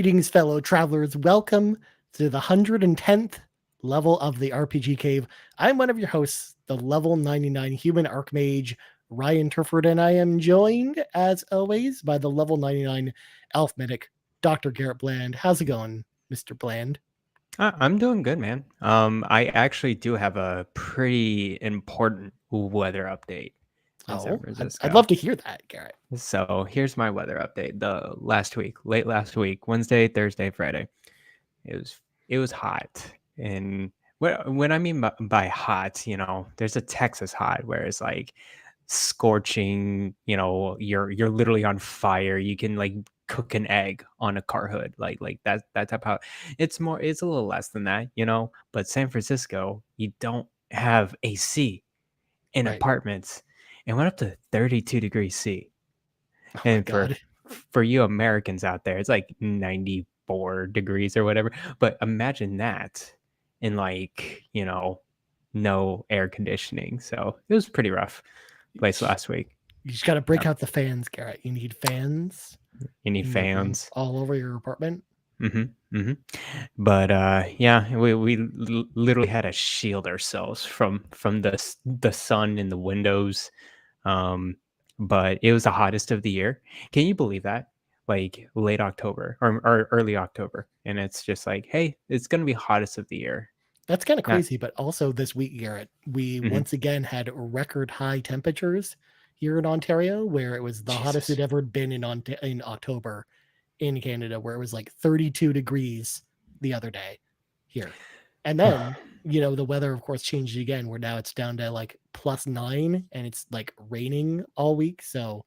Greetings, fellow travelers. Welcome to the 110th level of the RPG Cave. I'm one of your hosts, the level 99 human archmage, Ryan Turford, and I am joined, as always, by the level 99 elf medic, Dr. Garret Bland. How's it going, Mr. Bland? I'm doing good, man. I actually do have a pretty important weather update in San Oh, I'd Francisco. love to hear that, Garret. So here's my weather update. The late last week, Wednesday, Thursday, Friday, it was hot. And when I mean by hot, there's a Texas hot where it's like scorching. You're literally on fire. You can like cook an egg on a car hood, like that type of. It's a little less than that, But San Francisco, you don't have AC in Right. apartments. It went up to 32 degrees C. Oh my And God. for you Americans out there, it's like 94 degrees or whatever. But imagine that in no air conditioning. So it was pretty rough place last week. You just got to break Yeah. out the fans, Garret. You need fans You need in your room, fans. all over your apartment. But yeah, we literally had to shield ourselves from the sun in the windows. But it was the hottest of the year. Can you believe that? Like late October or early October, and it's just like, hey, it's gonna be hottest of the year. That's kind of Not, crazy, but also this week, Garret, we mhm. once again had record high temperatures here in Ontario, where it was the hottest it Jesus. ever been in October in Canada, where it was like 32 degrees the other day here. And then, the weather, of course, changed again, where now it's down to like +9 and it's like raining all week. So,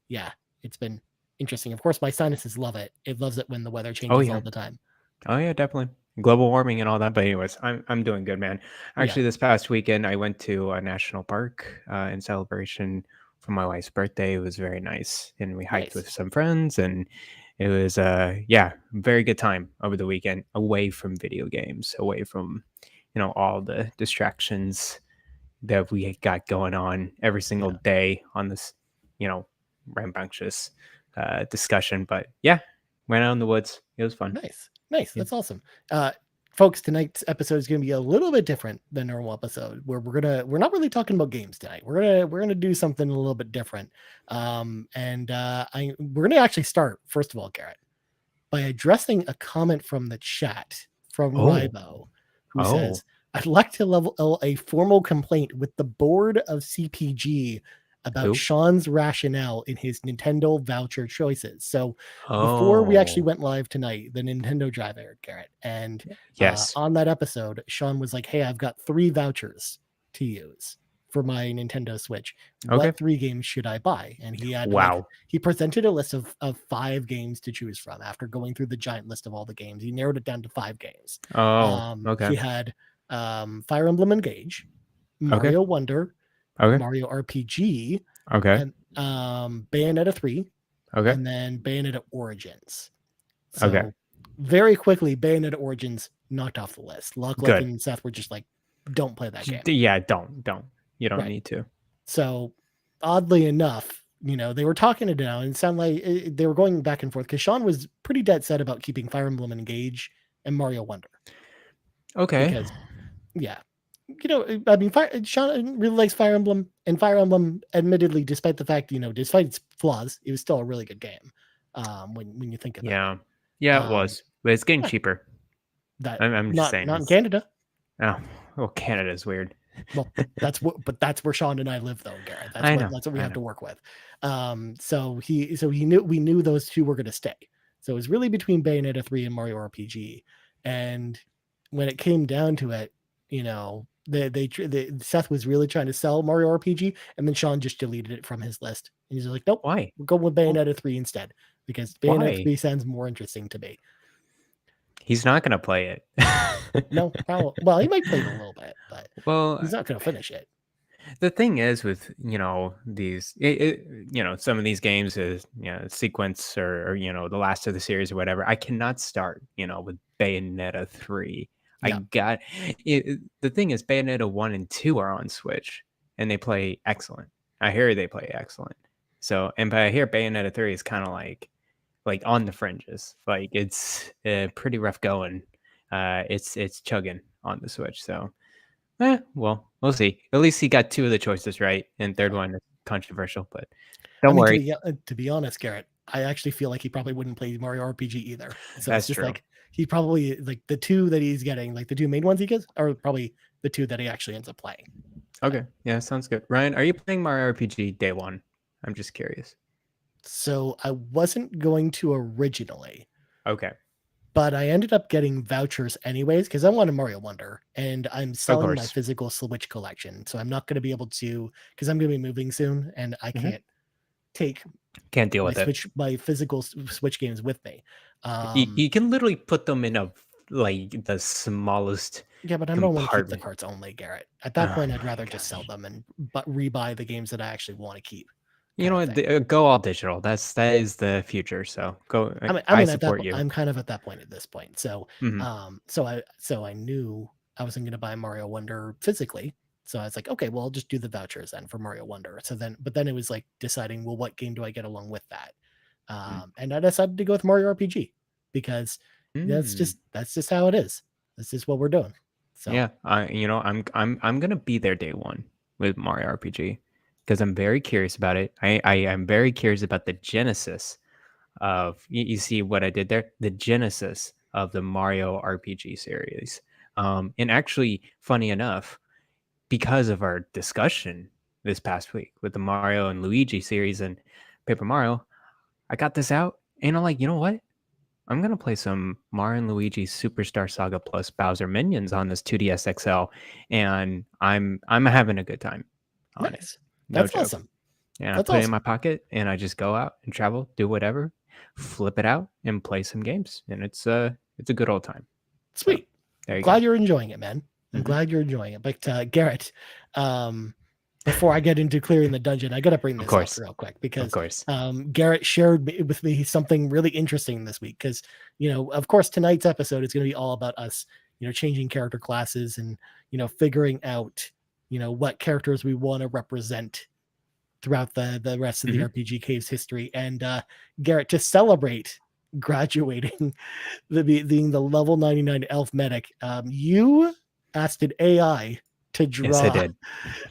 yeah, it's been interesting. Of course, my sinuses love it. It loves it when the weather Oh changes all yeah. the time. Oh yeah, definitely. Global warming and all that. But anyways, I'm doing good, man. Yeah, Actually, this past weekend I went to a national park in celebration for my wife's birthday. It was very nice, and we hiked nice. with some friends, and it was yeah, very good time over the weekend, away from video games, away from all the distractions that we got going on every single Yeah. day on this you know rambunctious discussion. But yeah, went out in the woods. It was fun. Nice. Nice. Yeah. That's awesome. Folks, tonight's episode is going to be a little bit different than normal episode, where we're not really talking about games tonight. We're gonna do something a little bit different. We're gonna actually start, first of all, Garret, by addressing a comment from the chat from Oh. Rybo, who Oh. says, I'd like to level a formal complaint with the board of CPG about Who? Sean's rationale in his Nintendo voucher choices. So before we actually Oh. went live tonight, the Nintendo Drive aired, Garret, and Yes. on that episode, Sean was like, "Hey, I've got 3 vouchers to use for my Nintendo Switch. Okay. What 3 games should I buy?" And Wow. he presented a list of 5 games to choose from. After going through the giant list of all the games, he narrowed it down to 5 games. Oh, He okay. had Fire Emblem Engage, Okay. Mario Wonder, Okay. Mario RPG, Okay. and Bayonetta 3, Okay. and then Bayonetta Origins. Okay. So very quickly, Bayonetta Origins knocked off the list. Luck Good. and Seth were just like, don't play that game. Yeah, don't. You don't Right. need to. So oddly enough, they were talking it down, and it sounded like they were going back and forth, because Sean was pretty dead set about keeping Fire Emblem Engage and Mario Wonder. Okay. Because, yeah. I mean, Sean really likes Fire Emblem, and Fire Emblem, admittedly, despite the fact, despite its flaws, it was still a really good game. When you think about it. Yeah. Yeah, it was. But it's getting Yeah, cheaper. that I'm just saying. not in Canada. Oh, well, Canada's weird. Well, that's where Sean and I live, though, Garret. I know. That's what we I have know. to work with. So we knew those 2 were going to stay. So it was really between Bayonetta 3 and Mario RPG. And when it came down to it, Seth was really trying to sell Mario RPG, and then Sean just deleted it from his list. And he's like, nope, Why? we're going with Bayonetta 3 instead, because Bayonetta Why? 3 sounds more interesting to me. He's not gonna play it. No, probably. Well, he might play it a little bit, but Well, he's not going to finish it. the thing is with these some of these games is sequence or the last of the series or whatever. I cannot start with Bayonetta 3. I Yeah. got it. The thing is, Bayonetta 1 and 2 are on Switch and they play excellent. I hear they play excellent. But I hear Bayonetta 3 is kind of like like on the fringes. Like it's pretty rough going. It's chugging on the Switch. So, well, we'll see. At least he got two of the choices right, and third one is controversial. But I don't mean, worry, to be honest, Garrett, I actually feel like he probably wouldn't play Mario RPG either. So it's that's just true. like he probably like the two that he's getting, like the two main ones he gets, are probably the two that he actually ends up playing. Okay, yeah, sounds good. Ryan, are you playing Mario RPG day one? I'm just curious. So I wasn't going to originally, Okay, but I ended up getting vouchers anyways because I wanted Mario Wonder, and I'm of selling my course. physical Switch collection. So I'm not going to be able to because I'm going to be moving soon, and I Mhm. can't take Can't deal with it. my physical Switch games with me. You can literally put them in a like the smallest Yeah, but I don't want to keep the compartment. carts only, Garrett. At that Oh point, I'd my rather just sell gosh. them and rebuy the games that I actually want to keep, You kind know of what? thing. Go all digital. That is the future. So go. I I mean, at that support point, you. I'm kind of at that point at this point. So, Mhm. so I knew I wasn't going to buy Mario Wonder physically. So I was like, okay, well, I'll just do the vouchers then for Mario Wonder. So then, but then it was like deciding, well, what game do I get along with that? Mm. And I decided to go with Mario RPG because Mm. that's just how it is. That's just what we're doing. So Yeah, I'm gonna be there day one with Mario RPG because I'm very curious about it. I am very curious about the genesis of you see what I did there, the genesis of the Mario RPG series. And actually, funny enough, because of our discussion this past week with the Mario and Luigi series and Paper Mario, I got this out and I'm like, you know what? I'm gonna play some Mario and Luigi Superstar Saga plus Bowser Minions on this 2DS XL, and I'm having a good time on it. nice. No That's joke. awesome. And I That's put it in my awesome. pocket, and I just go out and travel, do whatever, flip it out, and play some games, and it's a good old time. So Sweet. there you go. Glad you're enjoying it, man. I'm Mhm. glad you're enjoying it. But Garrett, um, before I get into clearing the dungeon, I got to bring Of this up course, real quick of because course. Garrett shared with me something really interesting this week. Because of course, tonight's episode is going to be all about us, changing character classes and figuring out, what characters we want to represent throughout the rest of the Mhm. RPG Caves history. And Garrett, to celebrate graduating being the level 99 elf medic, you asked an AI to Yes, I draw did.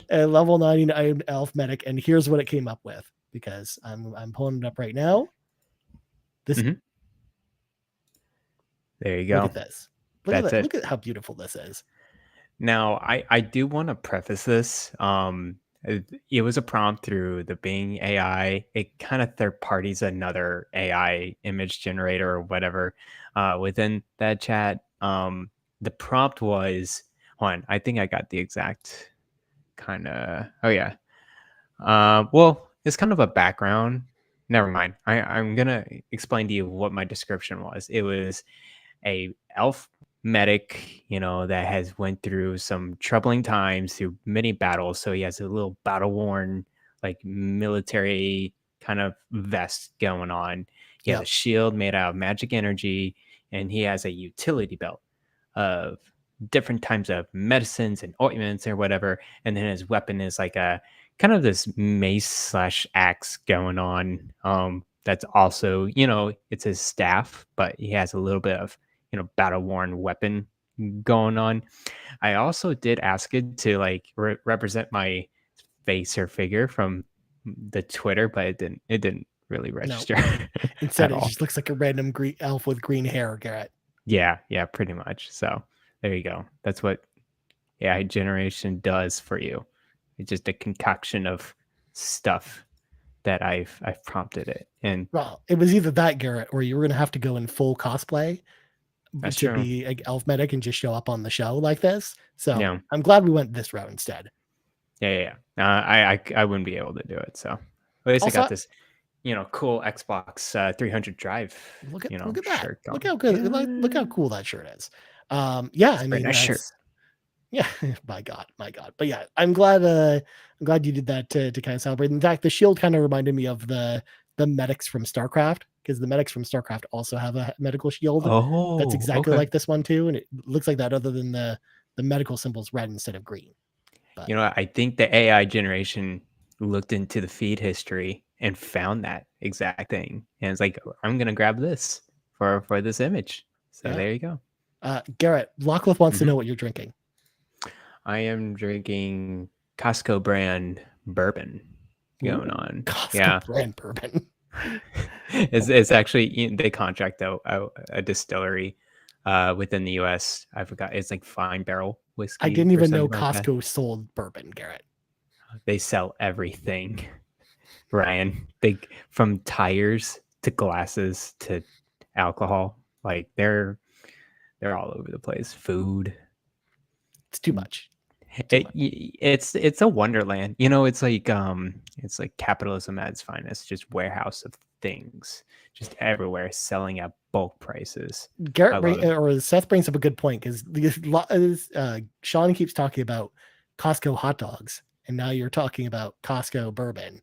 a level 99 elf medic, and here's what it came up with. Because I'm pulling it up right now. This Mhm. There you Look go. at this. Look at That's that. it. Look at how beautiful this is. Now, I do want to preface this. It was a prompt through the Bing AI. It kind of third parties another AI image generator or whatever within that chat. The prompt was, hold on, I think I got the exact kind of. Oh yeah. Well, it's kind of a background. Never mind. I'm gonna explain to you what my description was. It was a elf medic, that has went through some troubling times through many battles. So he has a little battle worn, like military kind of vest going on. He has a Yep. shield made out of magic energy, and he has a utility belt of different types of medicines and ointments or whatever. And then his weapon is like a kind of this mace slash axe going on. That's also, it's his staff, but he has a little bit of battle worn weapon going on. I also did ask it to like represent my face or figure from the Twitter, but it didn't really No. register Instead, at it all. just looks like a random green elf with green hair, Garrett. Yeah, pretty much. So there you go. That's what AI generation does for you. It's just a concoction of stuff that I've prompted it, and Well, it was either that, Garrett, or you were going to have to go in full cosplay that's to true. be an elf medic and just show up on the show like this. So Yeah, I'm glad we went this route instead. yeah. I wouldn't be able to do it. So at least I got Also, this cool Xbox 300 drive, look at that. shirt Look going. how good. Look how Yeah, cool that shirt is. Yeah, it's I a very mean nice shirt. that's yeah. My God, my God. But yeah, I'm glad you did that to kind of celebrate. In fact, the shield kind of reminded me of the medics from StarCraft because the medics from StarCraft also have a medical shield that's Oh, exactly okay. like this one too, and it looks like that other than the medical symbol's red instead of green. But I think the AI generation looked into the feed history and found that exact thing, and it's like, I'm gonna grab this for this image. So Yeah. there you go. Garrett, Lockliff wants to Mhm. know what you're drinking. I am drinking Costco brand bourbon going Ooh, on. Costco Yeah. brand bourbon. It's actually, they contract out a distillery within the US. I forgot, it's like Fine Barrel I whiskey didn't or even know something like that. Costco sold bourbon, Garrett. They sell everything, Ryan. They, from tires to glasses to alcohol, like they're all over the place. Food. It's too much. Too much. It's a wonderland. It's like capitalism at its finest, just warehouse of things, just everywhere, selling at bulk prices. I love it. Or Seth brings up a good point because Sean keeps talking about Costco hot dogs, and now you're talking about Costco bourbon.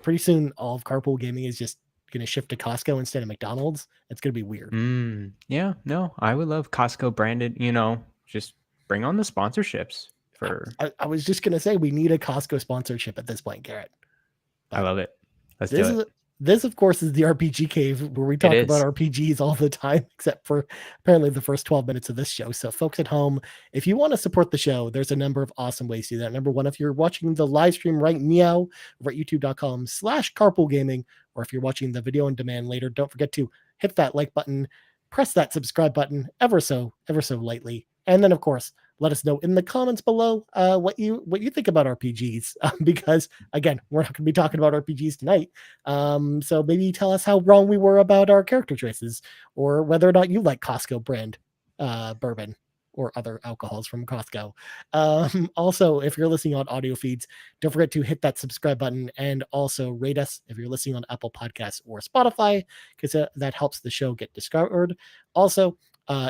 Pretty soon, all of carpool gaming is just going to shift to Costco instead of McDonald's. It's going to be weird. Yeah, no, I would love Costco branded, just bring on the sponsorships for I was just going to say we need a Costco sponsorship at this point, Garrett. I love it. Let's do This is it. this, of course, is the RPG cave where we It talk about is. RPGs all the time, except for apparently the first 12 minutes of this show. So, folks at home, if you want to support the show, there's a number of awesome ways to do that. Number one, if you're watching the live stream right now over at youtube.com/carpoolgaming, or if you're watching the video on demand later, don't forget to hit that like button, press that subscribe button ever so lightly, and then, of course, let us know in the comments below what you think about RPGs, because again, we're not going to be talking about RPGs tonight. So maybe tell us how wrong we were about our character choices, or whether or not you like Costco brand bourbon or other alcohols from Costco. Also, if you're listening on audio feeds, don't forget to hit that subscribe button and also rate us if you're listening on Apple Podcasts or Spotify, because that helps the show get discovered. Also,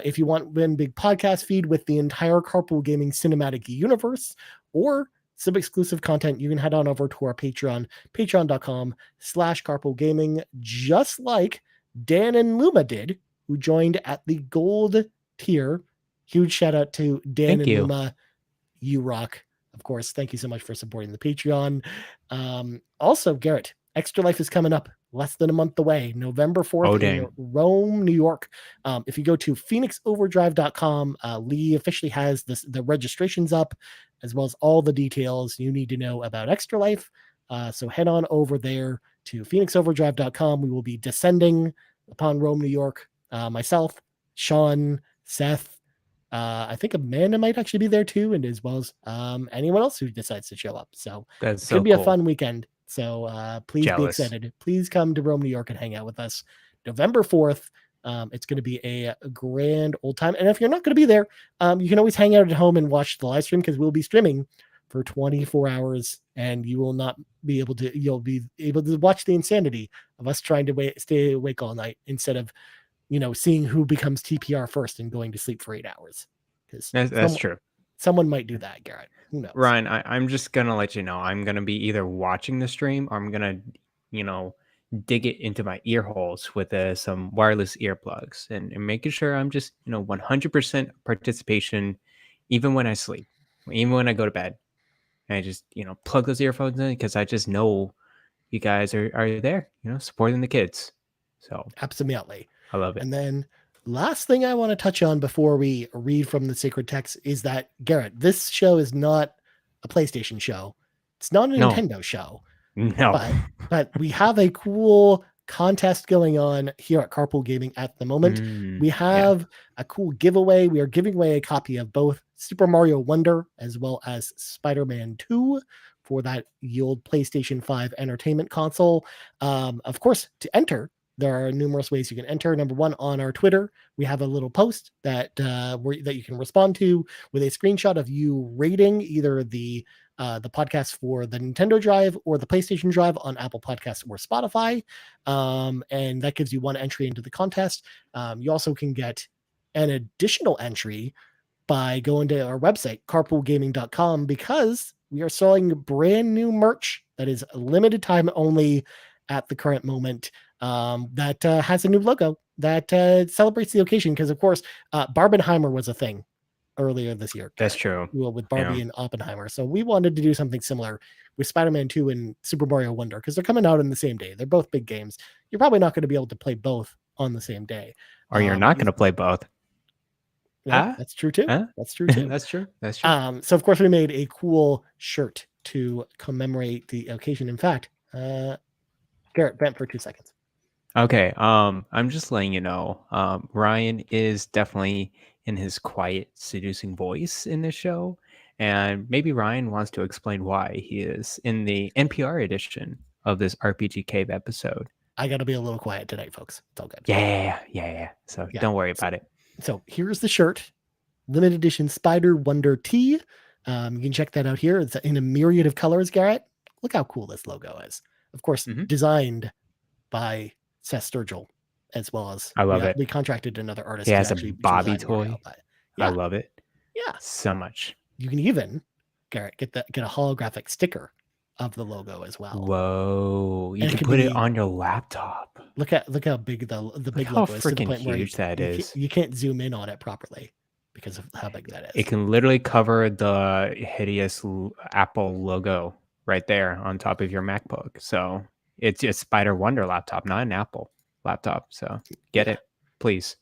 if you want one big podcast feed with the entire Carpool Gaming cinematic universe or some exclusive content, you can head on over to our Patreon, patreon.com/Carpool Gaming, just like Dan and Luma did, who joined at the gold tier. Huge shout out to Dan Thank and you. Luma. You rock. Of course, thank you so much for supporting the Patreon. Also, Garrett, Extra Life is coming up less than a month away, November 4th in Rome, New York. If you go to phoenixoverdrive.com, Lee officially has the registrations up, as well as all the details you need to know about Extra Life. So head on over there to phoenixoverdrive.com. We will be descending upon Rome, New York. Myself, Sean, Seth, I think Amanda might actually be there too, and as well as anyone else who decides to show up. So That's it so could be cool. a fun weekend. So please be excited. Please come to Rome, New York, and hang out with us. November 4th. It's going to be a grand old time. And if you're not going to be there, you can always hang out at home and watch the live stream, because we'll be streaming for 24 hours, and you will not be able to. You'll be able to watch the insanity of us trying to stay awake all night instead of seeing who becomes TPR first and going to sleep for 8 hours. Because That's true. Someone might do that, Garrett. Who knows? Ryan, I'm just gonna let you know, I'm gonna be either watching the stream or I'm gonna, dig it into my ear holes with some wireless earplugs and making sure I'm just, 100% participation, even when I sleep, even when I go to bed. And I just, plug those earphones in because I just know you guys are there, supporting the kids. So absolutely, I love it. And then last thing I want to touch on before we read from the sacred text is that, Garrett, this show is not a PlayStation show. It's not a Nintendo show. No. But we have a cool contest going on here at Carpool Gaming at the moment. We have a cool giveaway. We are giving away a copy of both Super Mario Wonder as well as Spider-Man 2 for that old PlayStation 5 entertainment console. Of course, to enter, there are numerous ways you can enter. Number one, on our Twitter, we have a little post that you can respond to with a screenshot of you rating either the podcast for the Nintendo Drive or the PlayStation Drive on Apple Podcasts or Spotify. And that gives you one entry into the contest. You also can get an additional entry by going to our website, carpoolgaming.com, because we are selling brand new merch that is limited time only at the current moment, that has a new logo that celebrates the occasion. Because, of course, Barbenheimer was a thing earlier this year. That's Garrett. true. Well, with Barbie and Oppenheimer. So we wanted to do something similar with Spider-Man 2 and Super Mario Wonder because they're coming out on the same day. They're both big games. You're probably not going to be able to play both on the same day. Or you're not going to play both. Yeah, that's true too. That's true too. That's true. That's true. So of course we made a cool shirt to commemorate the occasion. In fact, Garrett, vent for 2 seconds. Okay. I'm just letting you know. Ryan is definitely in his quiet, seducing voice in this show, and maybe Ryan wants to explain why he is in the NPR edition of this RPG Cave episode. I got to be a little quiet tonight, folks. It's all good. Yeah. So don't worry about it. So here's the shirt, limited edition Spider Wonder Tee. You can check that out here. It's in a myriad of colors, Garrett. Look how cool this logo is. Of course, designed by Seth Sturgill, as well as I love it. We contracted another artist. He has a Bobby toy. I love it. Yeah, so much. You can even, Garrett, get a holographic sticker of the logo as well. Whoa! You can put it on your laptop. Look how big the big logo is. To the point huge where that is. You can't zoom in on it properly because of how big that is. It can literally cover the hideous Apple logo right there on top of your MacBook. So it's a Spider Wonder laptop, not an Apple laptop. So get it, please.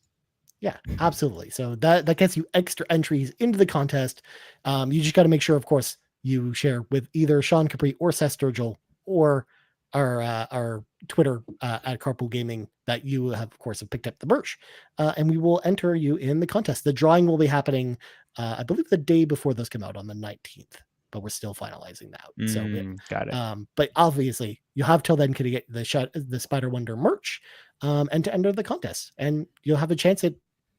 Yeah, absolutely. So that gets you extra entries into the contest. You just got to make sure, of course, you share with either Sean Capri or Seth Sturgill or our Twitter at Carpool Gaming that you have, of course, have picked up the merch, and we will enter you in the contest. The drawing will be happening, I believe, the day before those come out on the 19th, but we're still finalizing that. So got it. But obviously, you have till then to get the Spider Wonder merch, and to enter the contest, and you'll have a chance at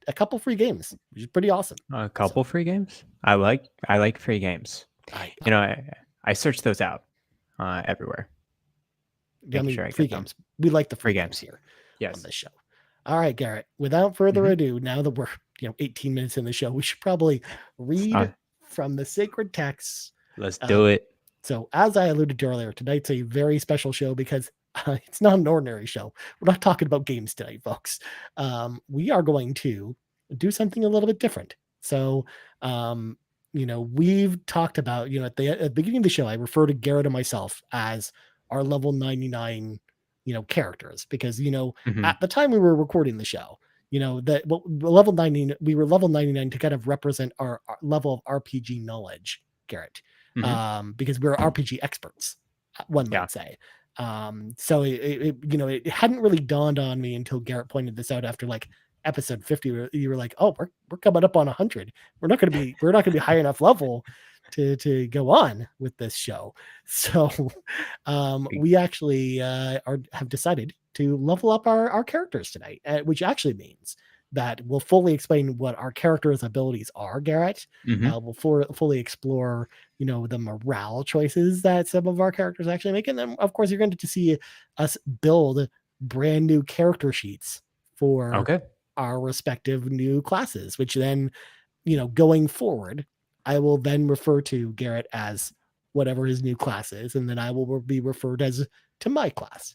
a couple free games, which is pretty awesome. A couple free games. I like free games. I search those out everywhere. Free games. We like the free games here on this show. All right, Garrett. Without further ado, now that we're 18 minutes in the show, we should probably read from the sacred texts. Let's do it. So, as I alluded to earlier, tonight's a very special show because it's not an ordinary show. We're not talking about games tonight, folks. We are going to do something a little bit different. So, we've talked about, at the beginning of the show, I refer to Garrett and myself as our level 99, characters, because, at the time we were recording the show, level 90, we were level 99 to kind of represent our level of RPG knowledge, Garrett, because we're RPG experts, one might say. So it hadn't really dawned on me until Garrett pointed this out after like episode 50, where you were like, oh, we're coming up on 100. We're not going to be high enough level to go on with this show. So we actually have decided to level up our characters tonight, which actually means that we'll fully explain what our characters' abilities are, Garrett. We'll fully explore, the morale choices that some of our characters actually make. And then, of course, you're going to see us build brand new character sheets for our respective new classes, which then, going forward, I will then refer to Garrett as whatever his new class is, and then I will be referred as to my class.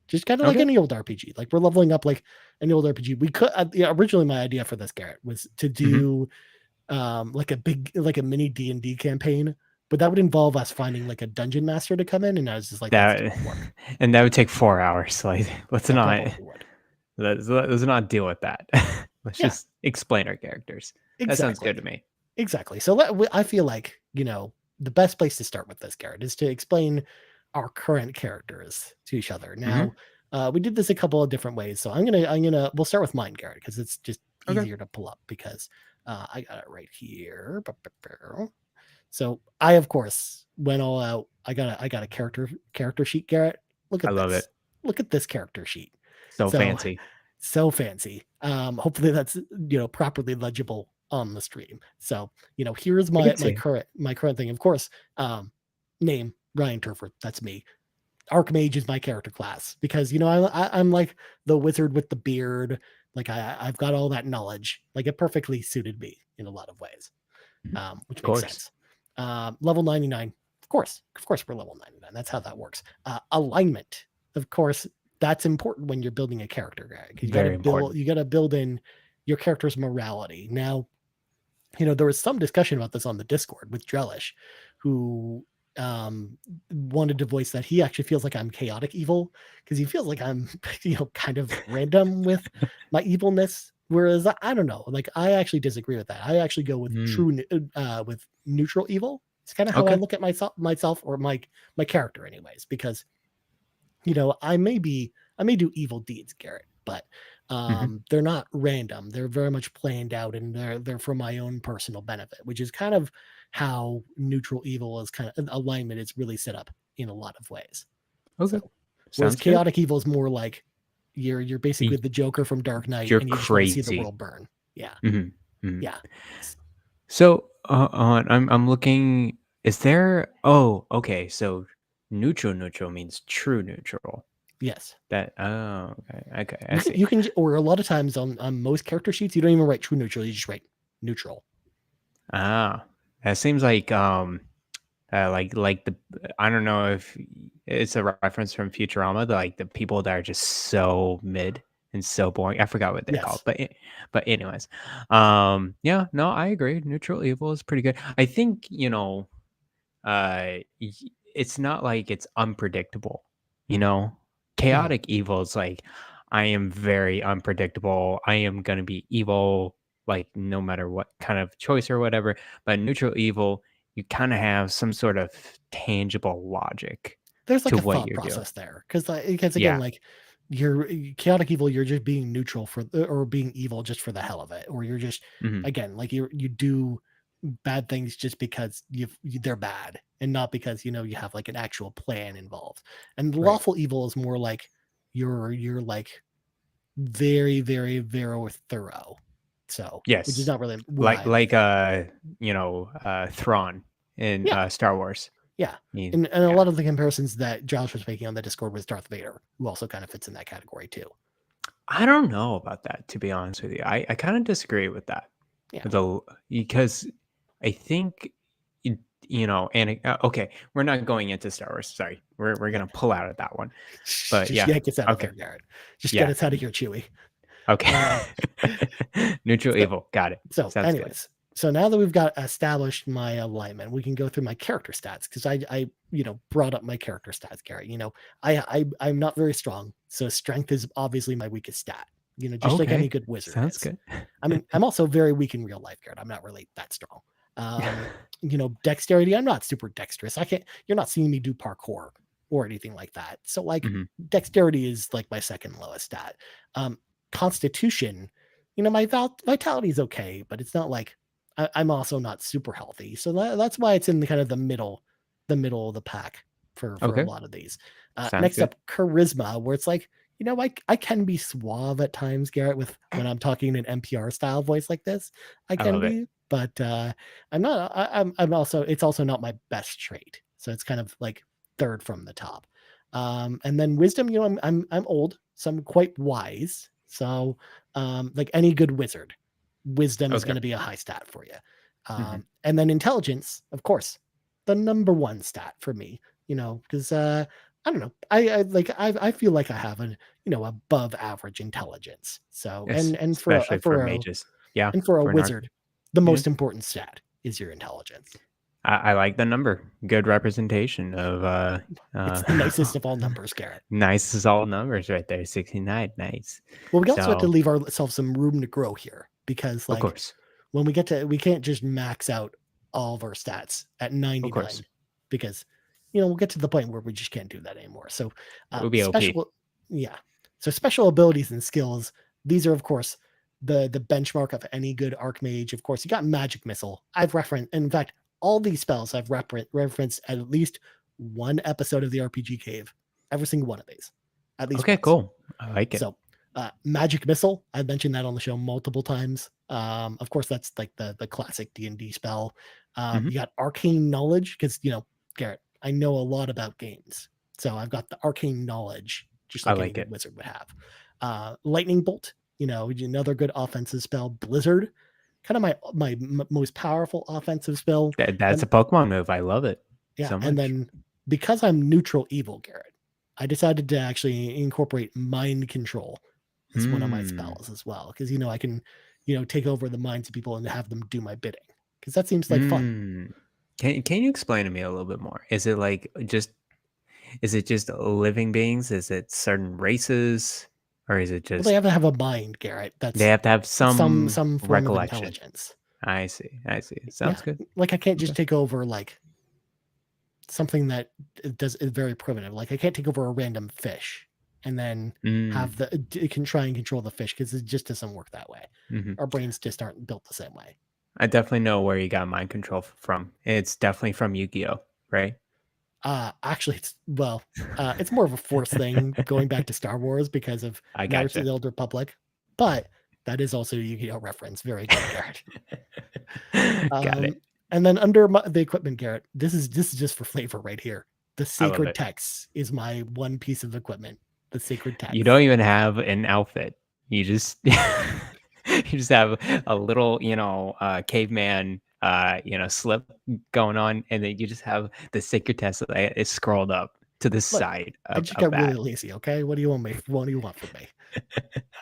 Just kind of like any old RPG. Like we're leveling up like any old RPG. We could originally my idea for this, Garrett, was to do like a mini D&D campaign, but that would involve us finding like a dungeon master to come in, and I was just like, that would take 4 hours. Like let's not deal with that. Let's just explain our characters. Exactly. That sounds good to me. Exactly. So I feel like, the best place to start with this, Garrett, is to explain our current characters to each other. Now, we did this a couple of different ways. So we'll start with mine, Garrett, because it's just easier to pull up because I got it right here. So I, of course, went all out. I got a character sheet, Garrett. Look at this. I love it. Look at this character sheet. So fancy. So fancy. Hopefully that's, properly legible on the stream. So, here's my current thing. Of course, name Ryan Turford. That's me. Archmage is my character class because, I'm like the wizard with the beard. Like I've got all that knowledge. Like it perfectly suited me in a lot of ways, which makes sense. Level 99. Of course, we're level 99. That's how that works. Alignment. Of course, that's important when you're building a character, guy. You got to build in your character's morality. Now, there was some discussion about this on the Discord with Drellesh, who wanted to voice that he actually feels like I'm chaotic evil because he feels like I'm, kind of random with my evilness. Whereas I don't know, like I actually disagree with that. I actually go with with neutral evil. It's kind of how I Okay. look at myself or my character, anyways, because I may do evil deeds, Garrett, but they're not random. They're very much planned out, and they're for my own personal benefit, which is kind of how neutral evil is kind of alignment is really set up in a lot of ways. Okay. So, whereas Sounds good. chaotic evil is more like you're basically Y- the Joker from Dark Knight, You're and you just want to see the crazy. world burn. Yeah, Hmm. yeah, So I'm looking. Is there? Oh, okay. So neutral means true neutral. yes. That okay. I You can see. or a lot of times on most character sheets, you don't even write true neutral. You just write neutral. Ah, that seems like the I don't know if it's a reference from Futurama, like the people that are just so mid and so boring. I forgot what they're called, Yes. but anyways, yeah, no, I agree. Neutral evil is pretty good. I think it's not like it's unpredictable. You know, Mhm. chaotic evil is like I am very unpredictable. I am gonna be evil, like no matter what kind of choice or whatever. But neutral evil, you kind of have some sort of tangible logic There's to like a what thought you do. process there because again, Yeah. like you're chaotic evil, you're just being neutral or being evil just for the hell of it, or you're just Hmm. again like you do bad things just because they're bad and not because you have like an actual plan involved. And Right. lawful evil is more like you're like very very very thorough. So which is Yes. not really what Like I would like say. Thrawn in Yeah, Star Wars. yeah. He, And a yeah. lot of the comparisons that Josh was making on the Discord was Darth Vader, who also kind of fits in that category too. I don't know about that, to be honest with you. I kind of disagree with that. Yeah. The because I think and okay, we're not going into Star Wars. Sorry, we're Yeah. gonna pull out of that one. But Just yeah, yank us out of okay, there, Garrett. Just get yeah, us out of here, Chewie. okay. Um, Neutral so, evil, got it. so, Sounds good. anyways, so now that we've got established my alignment, we can go through my character stats because I brought up my character stats, Garrett. I'm not very strong, so strength is obviously my weakest stat. Just like any Okay, good wizard sounds is. good. I mean, I'm also very weak in real life, Garrett. I'm not really that strong. Dexterity, I'm not super dexterous. I can't, you're not seeing me do parkour or anything like that. So, like, Hmm. dexterity is like my second lowest stat. Um, Constitution, my vitality is okay, but it's not like I'm also not super healthy. So that's why it's in the kind of the middle of the pack for a Okay, lot of these. sounds Next good. up, charisma, where it's like, I can be suave at times, Garrett, with when I'm talking in an NPR style voice like this. I I can love it. be, but I'm not. I'm also. It's also not my best trait. So it's kind of like third from the top. And then wisdom. I'm old, so I'm quite wise. So like any good wizard, wisdom is Okay. going to be a high stat for you. Hmm. And then intelligence, of course, the number one stat for me. Because I don't know. I feel like I have an above average intelligence. So and for Especially for mages. Yeah, a for an arc. wizard, the Yeah. most important stat is your intelligence. I like the number. Good representation of It's the nicest of all numbers, Garrett. nice is all numbers right there. 69. Nice. Well, we also have to So leave ourselves some room to grow here because, of like, course. when we can't just max out all of our stats at Of course. 99 because, we'll get to the point where we just can't do that anymore. So, It would be OP. special, yeah. So, special abilities and skills, these are, of course, the benchmark of any good archmage. Of course, you got magic missile. I've referenced, in fact, all these spells I've referenced at least one episode of the RPG Cave. Every single one of these, at least Okay, once. cool. I like it. So, magic missile. I've mentioned that on the show multiple times. Of course, that's like the classic D&D spell. Hmm. You got arcane knowledge because Garrett, I know a lot about games, so I've got the arcane knowledge, just I like any like good it. wizard would have. Lightning bolt. Another good offensive spell. Blizzard, kind of my most powerful offensive spell. That's And a Pokemon move. I love it yeah, so and much. then because I'm neutral evil, Garrett, I decided to actually incorporate mind control as one of my Hmm. spells as well. Because I can, take over the minds of people and have them do my bidding, because that seems like fun. Can you explain to me a little bit more? Is it just living beings? Is it certain races, or is it Well, they just have to have a mind, Garrett. they That's have to have some some form of recollection? intelligence. I see. Yeah, Sounds good. like I can't just Okay. take over like something that is very primitive. Like I can't take over a random fish and then have Mm, it can try and control the fish, because it just doesn't work that way. hmm Our brains just aren't built the same way. I definitely know where you got mind control from. It's definitely from Yu-Gi-Oh, right? Actually, it's more of a force thing going back to Star Wars because of I Knights of gotcha. the Old Republic, but that is also a Yu-Gi-Oh reference. Very good, Garrett. Got it. And then under the equipment, Garrett, this is just for flavor right here. The I love sacred it. text is my one piece of equipment. The sacred You text. don't even have an outfit. You just you just have a little, caveman slip going on, and then you just have the sacred test that is scrolled up to the Look, side I of, just of got really that. lazy. Okay, what do you want me? What do you want from me?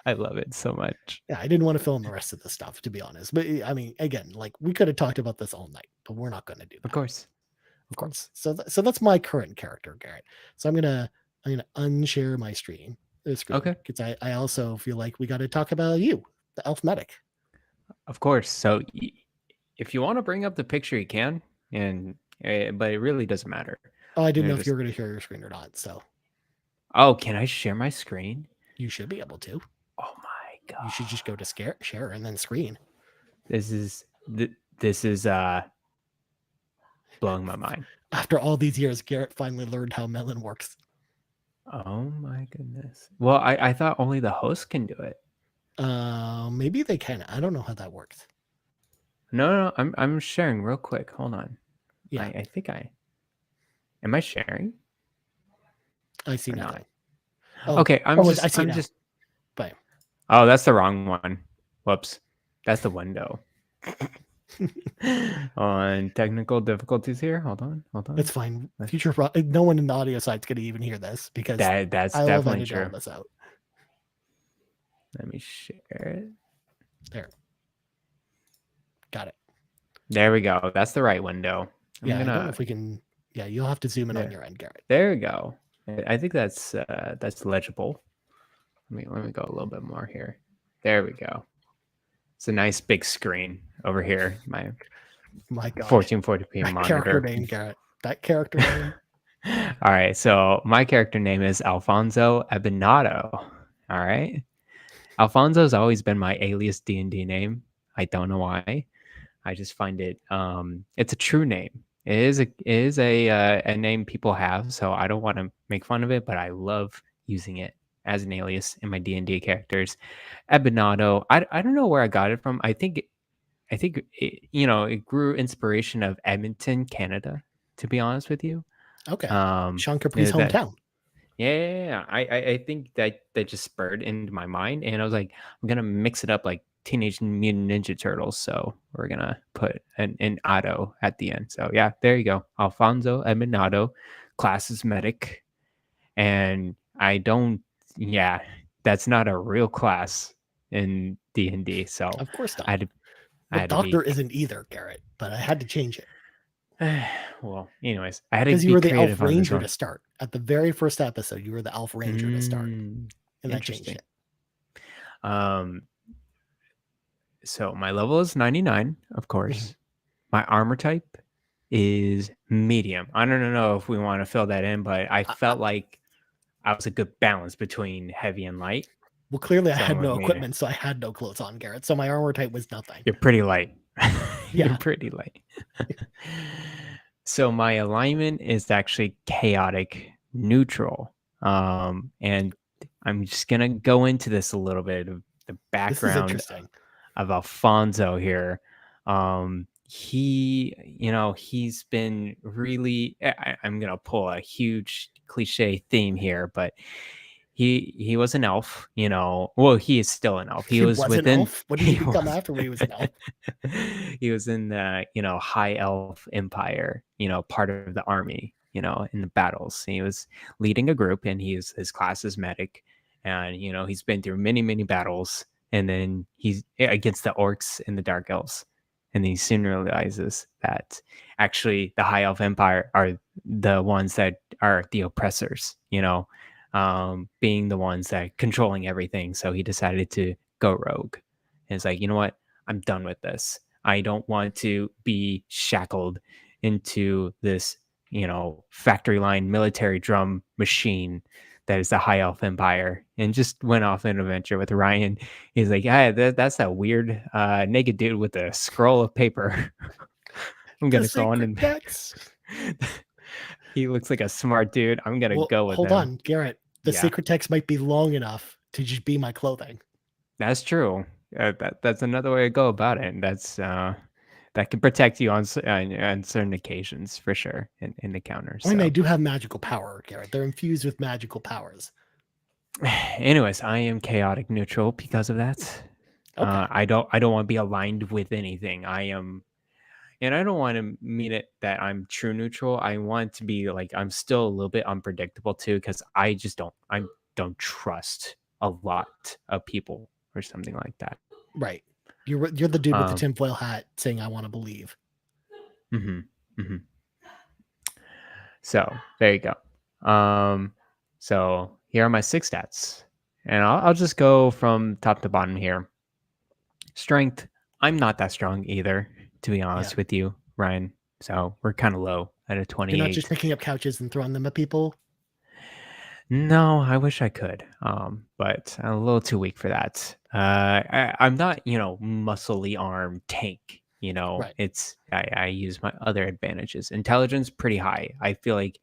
I love it so much. Yeah, I didn't want to film the rest of the stuff, to be honest. But I mean, again, like we could have talked about this all night, but we're not going to do Of that, course. of Of course. course. So that's my current character, Garrett. So I'm gonna unshare my screen, Okay. because I also feel like we got to talk about you, the elf medic. Of course. So if you want to bring up the picture, you can, but it really doesn't matter. Oh, I I'm didn't gonna know if you just. were going to share your screen or not. So Oh, can I share my screen? you should be able to. Oh my You should just god. go to share and then screen. This is this is blowing my mind. After all these years, Garrett finally learned how Melon works. Oh my goodness. Well, I thought only the host can do it. Maybe they can. I don't know how that works. No, I'm sharing real quick. Hold on. Yeah, I think I am I sharing I see or not? nothing. Oh, Okay, I see it I'm now. just But oh, that's the wrong one. Whoops. That's the window. On technical difficulties here. Hold on. it's fine. Let- No one in the audio side's going to even hear this, because That's I love definitely editing all true. this out. Let me share it. There, got it. There we go. That's the right window. I'm Yeah, I don't know gonna. if we can. Yeah, you'll have to zoom in on There, your end, Garrett. there we go. I think that's legible. Let me go a little bit more here. There we go. It's a nice big screen over here. My My God, 1440p that character monitor. name, Garrett. That character name. All right, so my character name is Alfonso Abinado. All right, Alfonso's always been my alias D&D name. I don't know why. I just find it. It's a true name. It is a name people have, so I don't want to make fun of it, but I love using it as an alias in my D&D characters. Abinado. I don't know where I got it from. I think it grew inspiration of Edmonton, Canada. To be honest with you, Okay, Sean yeah, Capri's that hometown. yeah. I think that just spurred into my mind, and I was like, I'm gonna mix it up like Teenage Mutant Ninja Turtles. So we're gonna put an auto at the end. So yeah, there you go. Alfonso Edmonado, class is medic, and I don't. Yeah, that's not a real class in D&D. So Of course I not. had to, I But had to Doctor be. isn't either, Garrett. But I had to change it, Well, anyways, I had to because you be were the Elf creative on this Ranger to one. start. At the very first episode, you were the Elf Ranger to start, Mm, and that changed interesting. it. Um, so my level is 99, of course. My armor type is medium. I don't know if we want to fill that in, but I felt like I was a good balance between heavy and light. Well, clearly I So I'm had with no medium. equipment, so I had no clothes on, Garrett. So my armor type was nothing. You're pretty light. Yeah. You're pretty light. So my alignment is actually chaotic neutral. And I'm just gonna go into this a little bit of the This is background interesting. of Alfonso here. He's been really. I'm gonna pull a huge cliche theme here, but he was an elf. Well, he is still an elf. He He was was an within. elf. What did he He become was. after when he was an elf? He was in the high elf empire. Part of the army. In the battles, he was leading a group, and his class is medic, and he's been through many battles and then he's against the orcs and the dark elves, and then he soon realizes that actually the High Elf Empire are the ones that are the oppressors, being the ones that controlling everything. So he decided to go rogue. And it's like, you know what? I'm done with this. I don't want to be shackled into this, factory line military drum machine that is the High Elf Empire, and just went off an adventure with Ryan. He's like, yeah, that's that weird naked dude with a scroll of paper. I'm The gonna go on secret and text. he looks like a smart dude. I'm gonna Well, go with hold him. on, Garrett. The Yeah, secret text might be long enough to just be my clothing. that's true. That's another way to go about it. And that can protect you on certain occasions for sure in the counter. I mean, they So, do have magical power, Garrett. They're infused with magical powers. anyways, I am chaotic neutral because of that. Okay. I don't want to be aligned with anything. I am, and I don't want to mean it that I'm true neutral. I want to be like I'm still a little bit unpredictable too, because I don't trust a lot of people or something like that. Right. You're the dude with the Um, tinfoil hat saying I want to believe. hmm hmm So there you go. So here are my 6 stats, and I'll just go from top to bottom here. Strength, I'm not that strong either, to be Yeah. honest with you, Ryan. So we're kind of low at a You're not just 28. picking up couches and throwing them at people. No, I wish I could, but I'm a little too weak for that. I'm not, muscly arm tank. Right. I use my other advantages. Intelligence pretty high. I feel like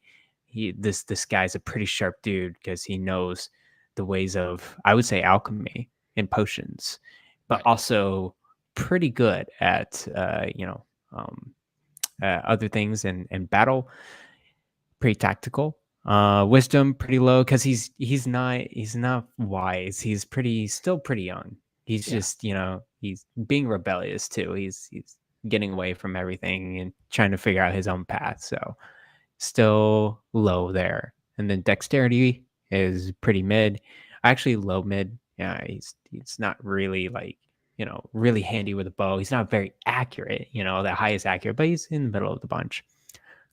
this guy's a pretty sharp dude because he knows the ways of, I would say, alchemy and potions, but Right. also pretty good at other things and battle. Pretty tactical. Wisdom pretty low because he's not wise. Still pretty young. He's Yeah. just he's being rebellious too. He's getting away from everything and trying to figure out his own path. So still low there. And then dexterity is pretty mid. Actually low mid. Yeah, he's not really like really handy with a bow. He's not very accurate. The highest accurate, but he's in the middle of the bunch.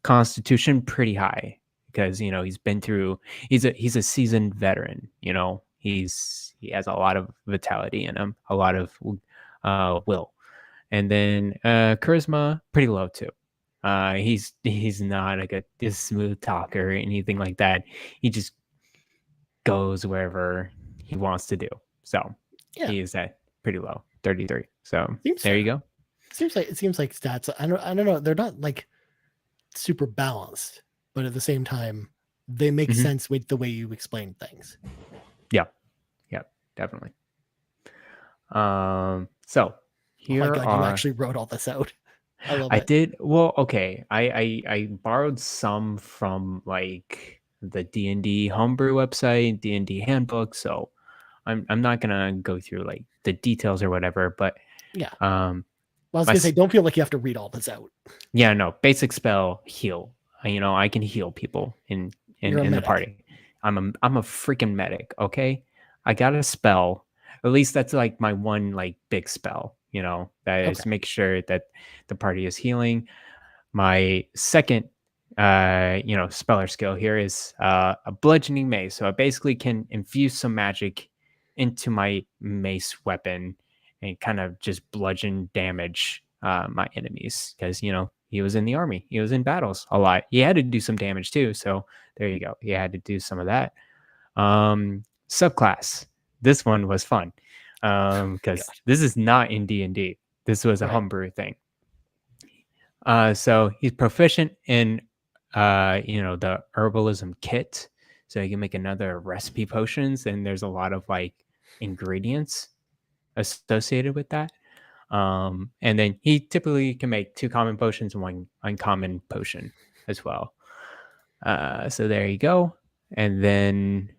Constitution pretty high because he's a seasoned veteran. He has a lot of vitality in him, a lot of will. And then charisma pretty low too. He's not like a smooth talker or anything like that. He just goes wherever he wants to do. So Yeah. he is at pretty low, 33. So Seems there fair. you go. It seems like stats. I don't know. They're not like super balanced, but at the same time, they make Mhm. sense with the way you explain things. Yeah. Yeah, definitely. So Oh my here god, you are actually wrote all this out. I love I it. did well, okay. I borrowed some from like the D&D homebrew website, D&D handbook, so I'm not gonna go through like the details or whatever, but Yeah. um Well, I was my gonna say, don't feel like you have to read all this out. yeah, no, basic spell heal. I can heal people in in You're a in the medic. party. I'm a freaking medic, okay? I got a spell. At least that's like my one like big spell, that Okay. is make sure that the party is healing. My second speller skill here is a bludgeoning mace. So I basically can infuse some magic into my mace weapon and kind of just bludgeon damage my enemies because he was in the army, he was in battles a lot, he had to do some damage too. So there you go, he had to do some of that. Subclass, this one was fun because God. this is not in D&D. This was a Right. homebrew thing. So he's proficient in the herbalism kit, so he can make another recipe potions, and there's a lot of like ingredients associated with that. And then he typically can make 2 common potions and 1 uncommon potion as well. So there you go. And then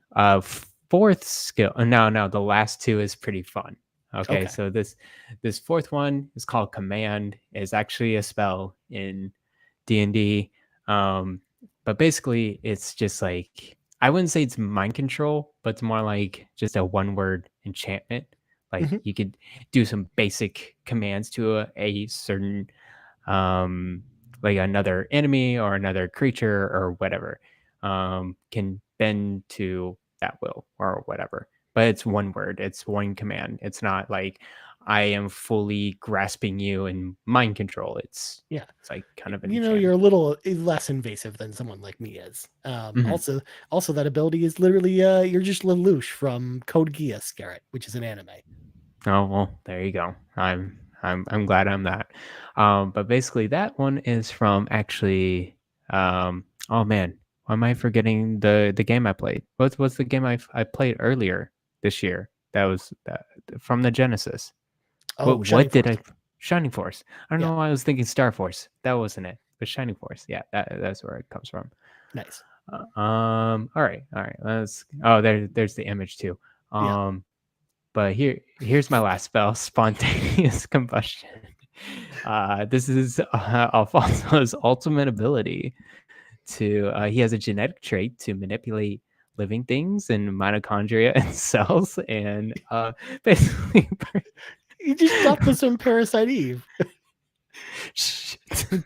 fourth skill. No, the last 2 is pretty fun. Okay, Okay. so this fourth one is called command. It's actually a spell in D&D. But basically it's just like, I wouldn't say it's mind control, but it's more like just a one word enchantment. Like Mhm. you could do some basic commands to a certain like another enemy or another creature or whatever, can bend to that will or whatever. But it's one word, it's one command. It's not like I am fully grasping you in mind control. Yeah. It's like kind of an You're a enchantment. little less invasive than someone like me is. Mhm. Also that ability is literally you're just Lelouch from Code Geass, Garrett, which is an anime. Oh well, there you go. I'm glad I'm that. But basically, that one is from actually. Oh man, why am I forgetting the game I played? What's the game I played earlier this year? That was from the Genesis. Oh, Shining What did Force. I? Shining Force. I don't Yeah, know why I was thinking Star Force. That wasn't it. But Shining Force. Yeah, that's where it comes from. nice. All right, all right. Let's. Oh, there's the image too. Yeah. But here's my last spell: spontaneous combustion. This is Alfonso's ultimate ability to. He has a genetic trait to manipulate living things and mitochondria and cells, and basically, You just got this from Parasite Eve.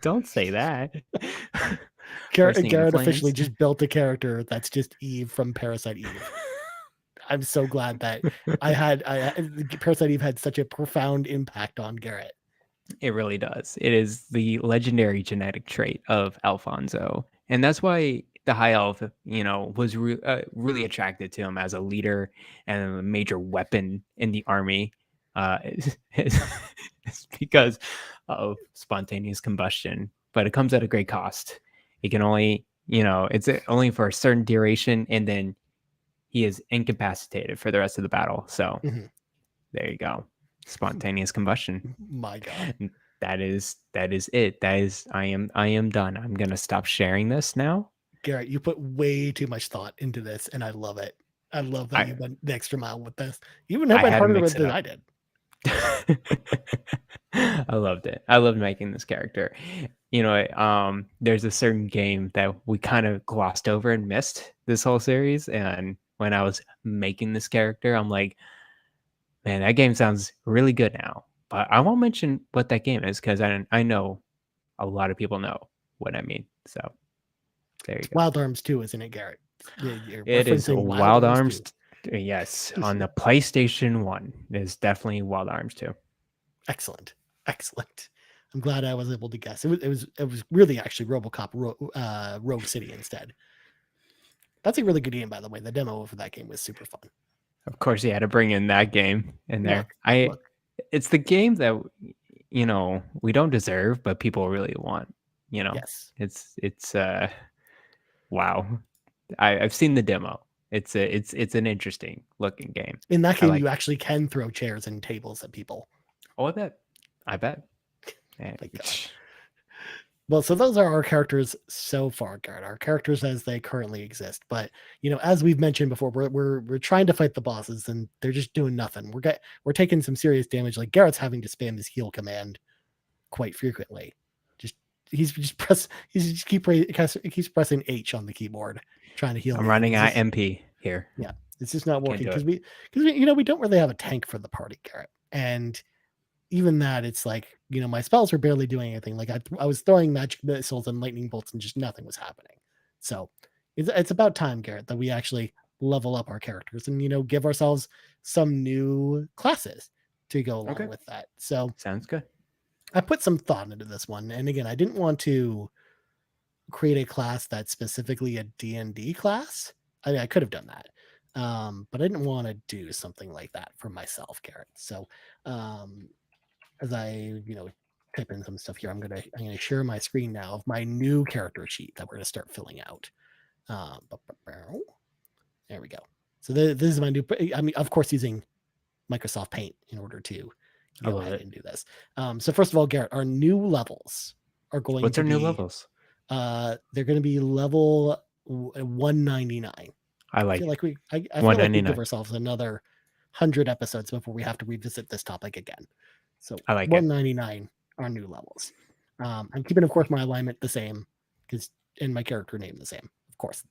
don't say that. Garrett, Bursting into Garrett officially flames. just built a character that's just Eve from Parasite Eve. I'm so glad that Parasite Eve had such a profound impact on Garrett. It really does. It is the legendary genetic trait of Alfonso, and that's why the High Elf, was really attracted to him as a leader and a major weapon in the army. It's because of spontaneous combustion, but it comes at a great cost. It can only, it's only for a certain duration, and then he is incapacitated for the rest of the battle. So Mhm. there you go, spontaneous combustion. My God. That is it. I am done. I'm gonna stop sharing this now. Garrett, you put way too much thought into this, and I love it. I love that I you went the extra mile with this. You even I went had to harder mix with it it than up. I did. I loved it. I loved making this character. There's a certain game that we kind of glossed over and missed this whole series. And when I was making this character, I'm like, man, that game sounds really good now. But I won't mention what that game is because I know a lot of people know what I mean. So there you It's go. Wild Arms 2, isn't it, Garrett? You're It is referencing Wild Wild Arms Arms. 2. Yes, on the PlayStation 1 is definitely Wild Arms 2. Excellent. Excellent. I'm glad I was able to guess. It was really actually RoboCop Rogue City instead. That's a really good game, by the way. The demo for that game was super fun. Of course, you had to bring in that game in there. Look. It's the game that we don't deserve, but people really want. Yes. It's wow. I've seen the demo. It's an interesting looking game. In that I game, you like it. actually can throw chairs and tables at people. Oh, I bet. My God. Well, so those are our characters so far, Garrett. Our characters as they currently exist. But as we've mentioned before, we're trying to fight the bosses, and they're just doing nothing. We're taking some serious damage. Like Garrett's having to spam his heal command quite frequently. Just he just keeps pressing H on the keyboard, trying to heal I'm me. And running at MP here. yeah, it's just not Can't working do because it. we don't really have a tank for the party, Garrett, and even that, it's like my spells are barely doing anything. Like I was throwing magic missiles and lightning bolts, and just nothing was happening. So it's about time, Garrett, that we actually level up our characters and give ourselves some new classes to go along Okay, with that. So sounds good. I put some thought into this one, and again, I didn't want to create a class that's specifically a D&D class. I mean, I could have done that, but I didn't want to do something like that for myself, Garrett. So as I, type in some stuff here, I'm gonna share my screen now of my new character sheet that we're gonna start filling out. There we go. So this is my new. I mean, of course, using Microsoft Paint in order to I go love ahead it. and do this. So first of all, Garrett, our new levels are going What's to our new be. levels? They're going to be level 199. I I like feel it. like I feel like we give 199. ourselves another 100 episodes before we have to revisit this topic again. So I like it. 199 are new levels. I'm keeping, of course, my alignment the same and my character name the same, of course.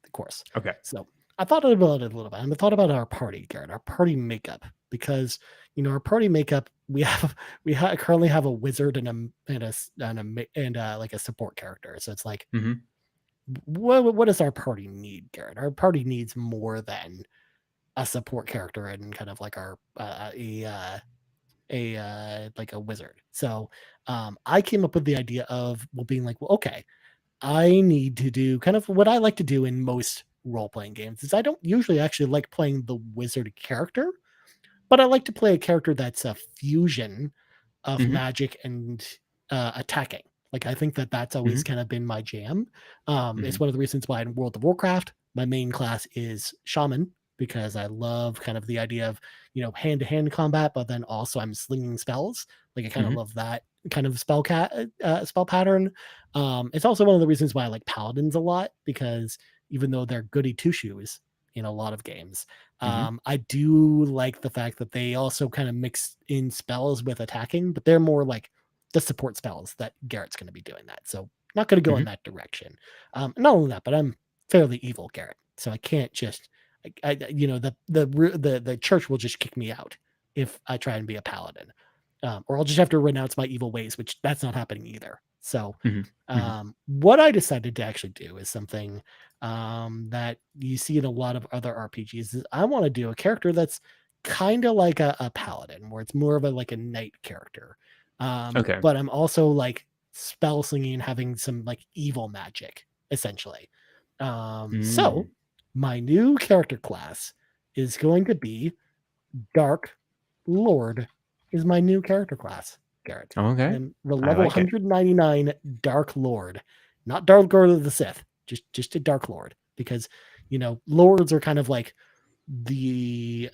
Okay. So I thought about it a little bit. I thought about our party, Garrett, our party makeup, because our party makeup, we currently have a wizard and like a support character. So it's like, Mm-hmm. what does our party need, Garrett? Our party needs more than a support character and kind of like our like a wizard. So I came up with the idea of being like, well, okay, I need to do kind of what I like to do in most role playing games is I don't usually actually like playing the wizard character, but I like to play a character that's a fusion of Mm-hmm. magic and attacking. Like I think that that's always Mm-hmm. kind of been my jam. Mm-hmm. It's one of the reasons why in World of Warcraft my main class is shaman because I love kind of the idea of hand to hand combat, but then also I'm slinging spells. Like I kind of Mm-hmm. love that kind of spell pattern. It's also one of the reasons why I like paladins a lot because even though they're goody two shoes in a lot of games, Mm-hmm. I do like the fact that they also kind of mix in spells with attacking, but they're more like the support spells that Garrett's going to be doing that. So not going to go in Mm-hmm. that direction. Not only that, but I'm fairly evil, Garrett. So I can't just, the church will just kick me out if I try and be a paladin, or I'll just have to renounce my evil ways, which that's not happening either. So Mm-hmm. what I decided to actually do is something that you see in a lot of other RPGs. Is I want to do a character that's kind of like a paladin, where it's more of a like a knight character. Okay. But I'm also like spell slinging and having some like evil magic, essentially. So Mm. my new character class is going to be Dark Lord is my new character class, Garrett. Okay. I'm the I level like it. 199 Dark Lord, not Dark Lord of the Sith, just a Dark Lord, because lords are kind of like the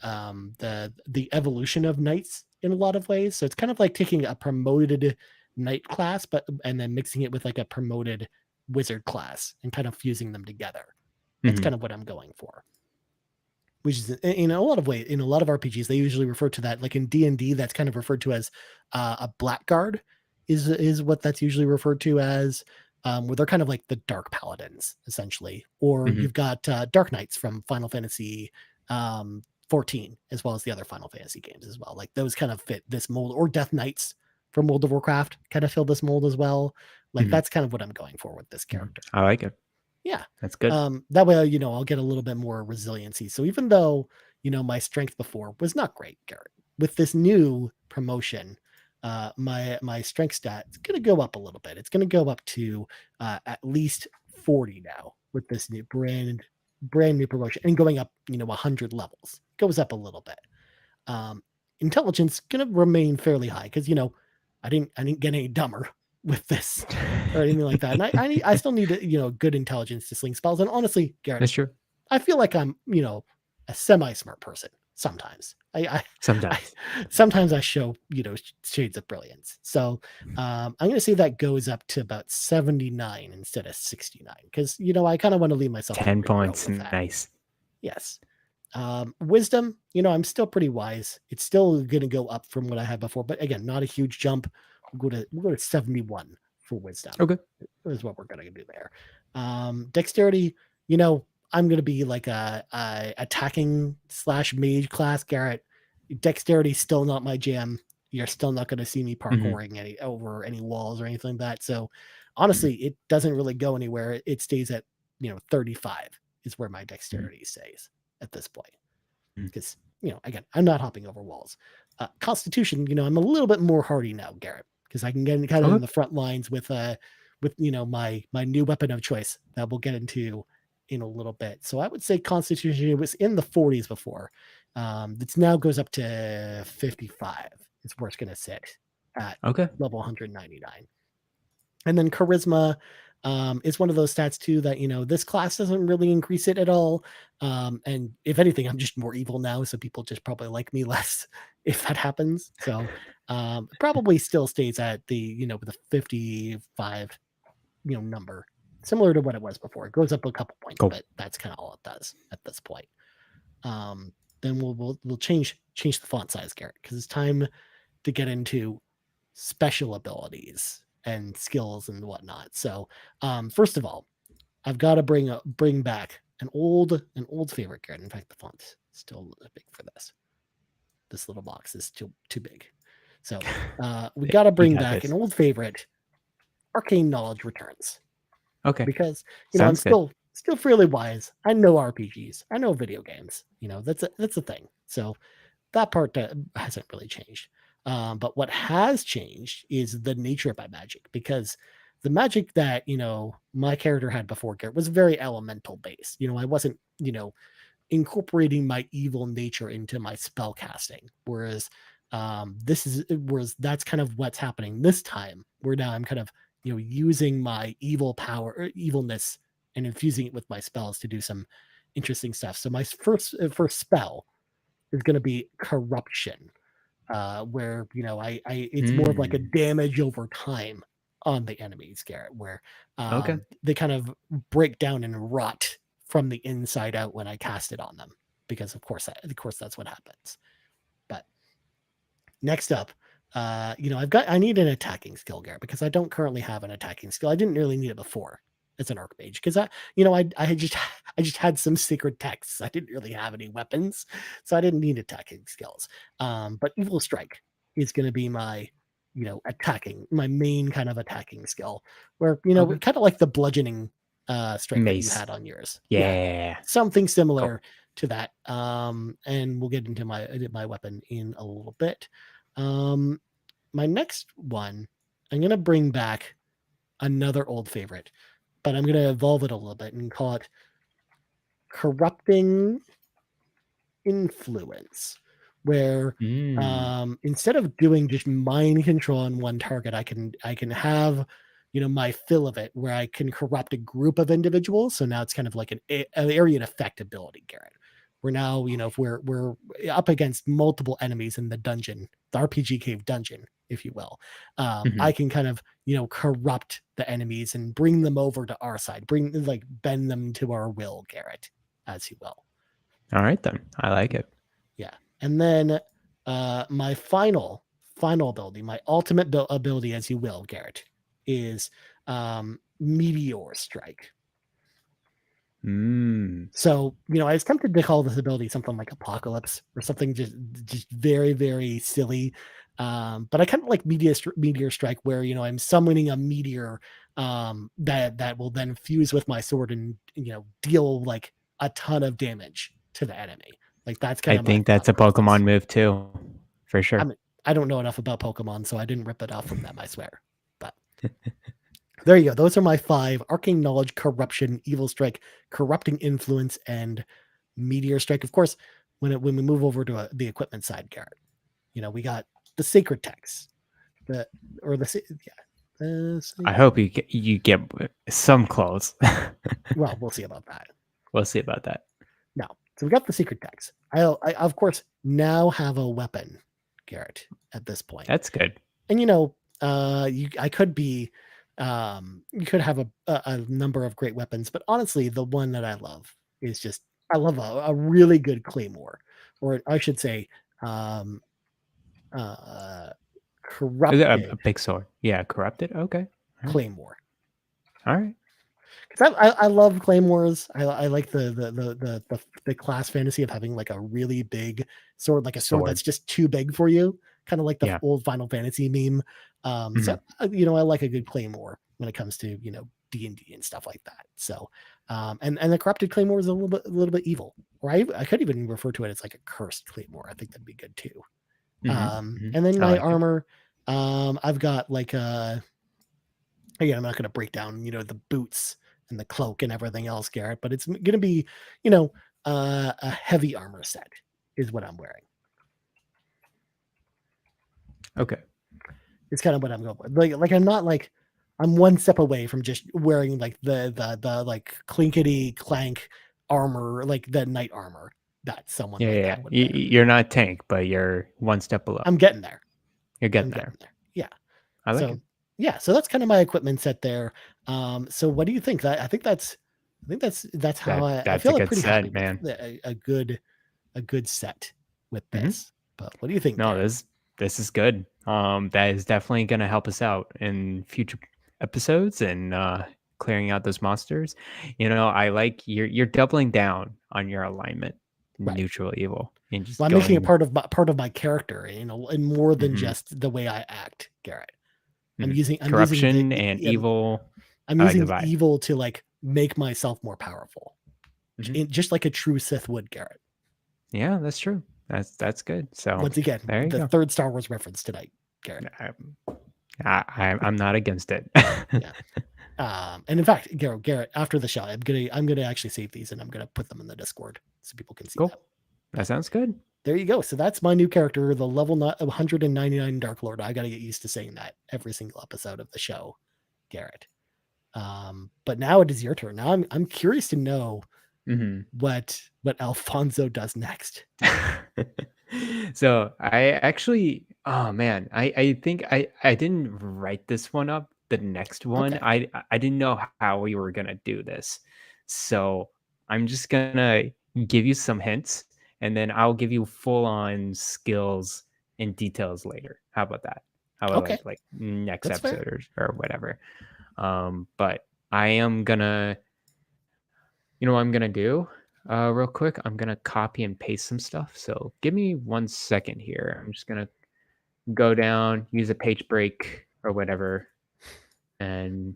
evolution of knights in a lot of ways. So it's kind of like taking a promoted knight class, and then mixing it with like a promoted wizard class and kind of fusing them together. That's Mm-hmm. kind of what I'm going for, which is in a lot of ways, in a lot of RPGs they usually refer to that, like in D&D that's kind of referred to as a blackguard is what that's usually referred to as, where they're kind of like the dark paladins essentially, or Mm-hmm. you've got dark knights from Final Fantasy 14 as well as the other Final Fantasy games as well. Like those kind of fit this mold, or death knights from World of Warcraft kind of fill this mold as well. Like Mm-hmm. that's kind of what I'm going for with this Mm-hmm. character. I like it. Yeah. That's good. That way, I'll get a little bit more resiliency. So even though, my strength before was not great, Garrett, with this new promotion, my strength stat is going to go up a little bit. It's going to go up to at least 40 now with this new brand new promotion, and going up, 100 levels. Goes up a little bit. Um, Intelligence going to remain fairly high because I didn't get any dumber with this or anything like that. And I still need good intelligence to sling spells. And honestly, Garrett, That's true. I feel like I'm a semi smart person sometimes. I Sometimes. sometimes I show shades of brilliance. So I'm going to say that goes up to about 79 instead of 69 because I kind of want to leave myself 10 free roam points. with that. Nice. Yes. Wisdom, I'm still pretty wise. It's still going to go up from what I had before, but again, not a huge jump. We'll go to 71 for wisdom. Okay. Is what we're going to do there. Dexterity, I'm going to be like a attacking / mage class, Garrett. Dexterity still not my jam. You're still not going to see me parkouring over any walls or anything like that. So honestly, it doesn't really go anywhere. It stays at 35 is where my dexterity stays at this point. Because again, I'm not hopping over walls. Constitution, I'm a little bit more hardy now, Garrett, because I can get kind of in the front lines with my new weapon of choice that we'll get into in a little bit. So I would say Constitution was in the 40s before. It's now goes up to 55. It's where it's going to sit at level 199. And then Charisma is one of those stats too that this class doesn't really increase it at all. And if anything, I'm just more evil now, so people just probably like me less if that happens. So probably still stays at the the 55 number, similar to what it was before. It goes up a couple points, but that's kind of all it does at this point. Then we'll change the font size, Garrett, because it's time to get into special abilities and skills and whatnot. So first of all, I've got to bring back an old favorite, Garrett. In fact, the font's still a little big for this. this little box is too big. So we got to You bring got back an this. old favorite, Arcane Knowledge Returns, Okay. because I'm Sounds good. still fairly wise. I know RPGs, I know video games. That's a thing. So that part hasn't really changed. But what has changed is the nature of my magic, because the magic that my character had before Garret was very elemental based. I wasn't incorporating my evil nature into my spell casting, whereas that's kind of what's happening this time, where now I'm kind of using my evil power or evilness and infusing it with my spells to do some interesting stuff. So my first spell is going to be corruption, where it's more of like a damage over time on the enemies, Garret, where Okay. they kind of break down and rot from the inside out when I cast it on them, because of course that's what happens. But next up, I need an attacking skill, Garret, because I don't currently have an attacking skill. I didn't really need it before as an archmage, because I just had some secret texts. I didn't really have any weapons, so I didn't need attacking skills. But Evil Strike is going to be my my main kind of attacking skill, where Okay. kind of like the bludgeoning strike that you Mace. had on yours. Yeah. Something Cool. similar to that. And we'll get into my weapon in a little bit. My next one, I'm going to bring back another old favorite, but I'm going to evolve it a little bit and call it Corrupting Influence, where instead of doing just mind control on one target, I can have my fill of it, where I can corrupt a group of individuals. So now it's kind of like an area of effect ability, Garret. We're now, if we're up against multiple enemies in the dungeon, the RPG cave dungeon, if you will. I can kind of corrupt the enemies and bring them over to our side, bend them to our will, Garret, as you will. All right then. I like it. Yeah. And then my final ability, my ultimate ability, as you will, Garret, is Meteor Strike. So, I was tempted to call this ability something like Apocalypse, or something just very, very silly. But I kind of like Meteor Strike, where I'm summoning a meteor that will then fuse with my sword and deal like a ton of damage to the enemy. Like that's kind I of my think that's a thought process. Pokemon move too, for sure. I don't know enough about Pokemon, so I didn't rip it off from them, I swear. But there you go. Those are my 5: Arcane Knowledge, Corruption, Evil Strike, Corrupting Influence, and Meteor Strike. Of course, when we move over to the equipment side, Garret, we got the Sacred Text, I hope you get some clothes. Well, we'll see about that. We'll see about that. No, so we got the Secret Text. I of course now have a weapon, Garret, at this point. That's good. And I could be you could have a number of great weapons, but honestly, the one that I love is just I love a really good claymore, or I should say corrupted A big sword. Yeah, corrupted. Okay. claymore. All right. Because I love claymores. I like the class fantasy of having like a really big sword, like a sword that's just too big for you, kind of like the old Final Fantasy meme. So I like a good claymore when it comes to D&D and stuff like that. So and the corrupted claymore is a little bit evil, or I could even refer to it as like a cursed claymore. I think that'd be good too. And then my armor, I've got like again, I'm not going to break down the boots and the cloak and everything else, Garret, but it's going to be a heavy armor set is what I'm wearing. Okay. It's kind of what I'm going with. Like I'm not like I'm one step away from just wearing like the like clinkety clank armor, like the knight armor that someone that would wear. You're not tank, but you're one step below. I'm getting there. You're getting there. Yeah. I like it. Yeah, so that's kind of my equipment set there. So what do you think? I think that's how I feel like pretty set, happy man. with a good set with this. But what do you think? No, Garret? this is good. That is definitely going to help us out in future episodes and clearing out those monsters. I like you're doubling down on your alignment. neutral evil and just Well, I'm making it going. part of my character, and more than Mhm, just the way I act, Garrett. I'm mhm. using Corruption and evil. I'm I like the using vibe. evil to like make myself more powerful, Mhm. just like a true Sith would, Garrett. Yeah, that's true. That's good. So Once again, there you the go. third Star Wars reference tonight, Garrett. I'm not against it. Yeah. And in fact, Garrett, after the show, I'm gonna actually save these and I'm gonna put them in the Discord so people can see Cool. that. That sounds good. There you go. So that's my new character, the level 199 Dark Lord. I got to get used to saying that every single episode of the show, Garrett. But now it is your turn. Now I'm curious to know Mhm. what Alfonso does next. So I actually, oh man, I think I didn't write this one up. The next one, Okay. I didn't know how we were gonna do this. So I'm just gonna give you some hints and then I'll give you full on skills and details later. How about that? How about Okay. like next That's fair. episode or whatever. But I am gonna, you know what I'm gonna do? Real quick, I'm gonna copy and paste some stuff. So give me 1 second here. I'm just gonna go down, use a page break or whatever, and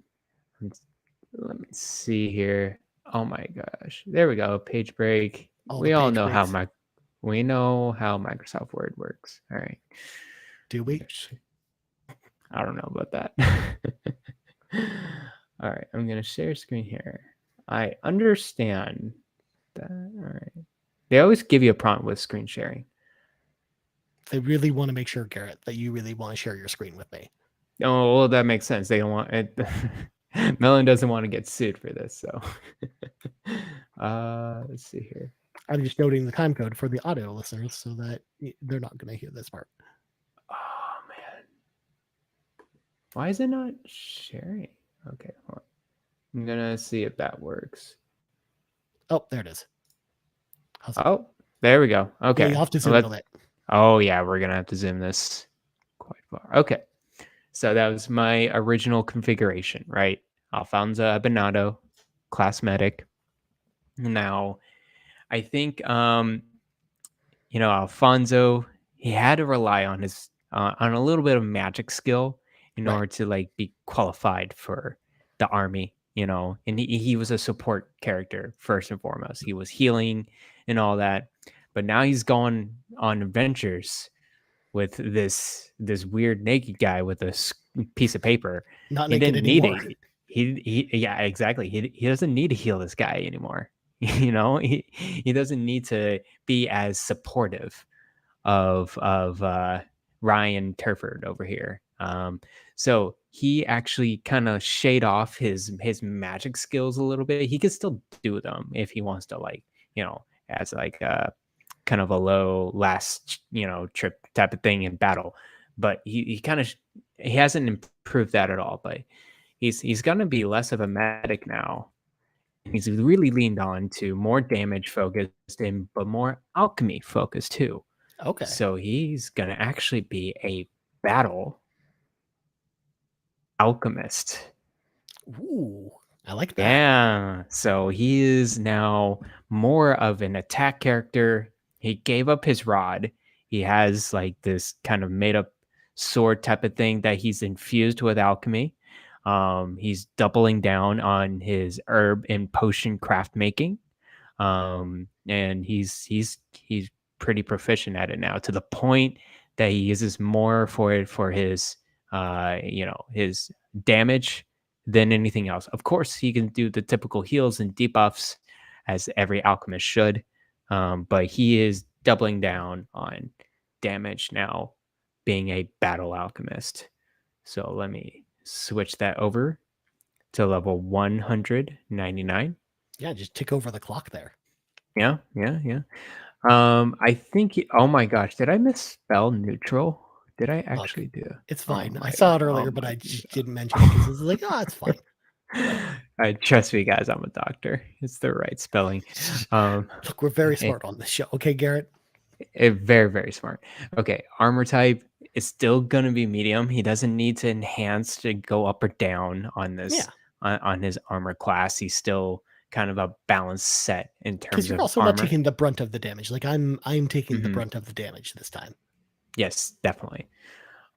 let me see here. Oh my gosh, there we go. Page break. All the We all page know how breaks. we know how Microsoft Word works. All right. Do we? I don't know about that. All right, I'm gonna share screen here. I understand that. All right. They always give you a prompt with screen sharing. They really want to make sure, Garrett, that you really want to share your screen with me. Oh, well, that makes sense. They don't want it. Melon doesn't want to get sued for this, so. Let's see here. I'm just noting the time code for the audio listeners so that they're not going to hear this part. Oh man, why is it not sharing? Okay, hold on. I'm gonna see if that works. Oh, there it is. Oh, there we go. Okay. Yeah, you have to zoom in a bit. Oh yeah, we're gonna have to zoom this quite far. Okay. So that was my original configuration, right? Alfonso Abinado, class medic. Now, I think Alfonso, he had to rely on his on a little bit of magic skill in Right. order to like be qualified for the army, and he was a support character first and foremost. He was healing and all that, but now he's gone on adventures with this weird naked guy with a piece of paper. Not He naked didn't need anymore. it. He yeah, exactly. He doesn't need to heal this guy anymore. He doesn't need to be as supportive of Ryan Turford over here. So he actually kind of shade off his magic skills a little bit. He could still do them if he wants to, like, as like a kind of a low last trip type of thing in battle. But he kind of he hasn't improved that at all. But he's gonna be less of a medic now. He's really leaned on to more damage focused but more alchemy focused too. Okay. So he's gonna actually be a battle alchemist. Ooh, I like that. Yeah. So he is now more of an attack character. He gave up his rod. He has like this kind of made up sword type of thing that he's infused with alchemy. He's doubling down on his herb and potion craft making. And he's pretty proficient at it now, to the point that he uses more for his his damage than anything else. Of course, he can do the typical heals and debuffs as every alchemist should, but he is doubling down on damage now, being a battle alchemist. So let me switch that over to level 199. Yeah, just tick over the clock there. Yeah. I think. Oh my gosh, did I misspell neutral? Did I actually do? It's Oh fine. I my saw it god. earlier, Oh but my I just didn't mention it because it's like, oh, it's fine. Trust me, guys. I'm a doctor. It's the right spelling. Look, we're very smart on this show. Okay, Garrett. Very, very smart. Okay, armor type is still gonna be medium. He doesn't need to enhance to go up or down on this Yeah. on his armor class. He's still kind of a balanced set in Because terms you're of also not armor. taking the brunt of the damage. Like I'm taking the Mhm. brunt of the damage this time. Yes, definitely.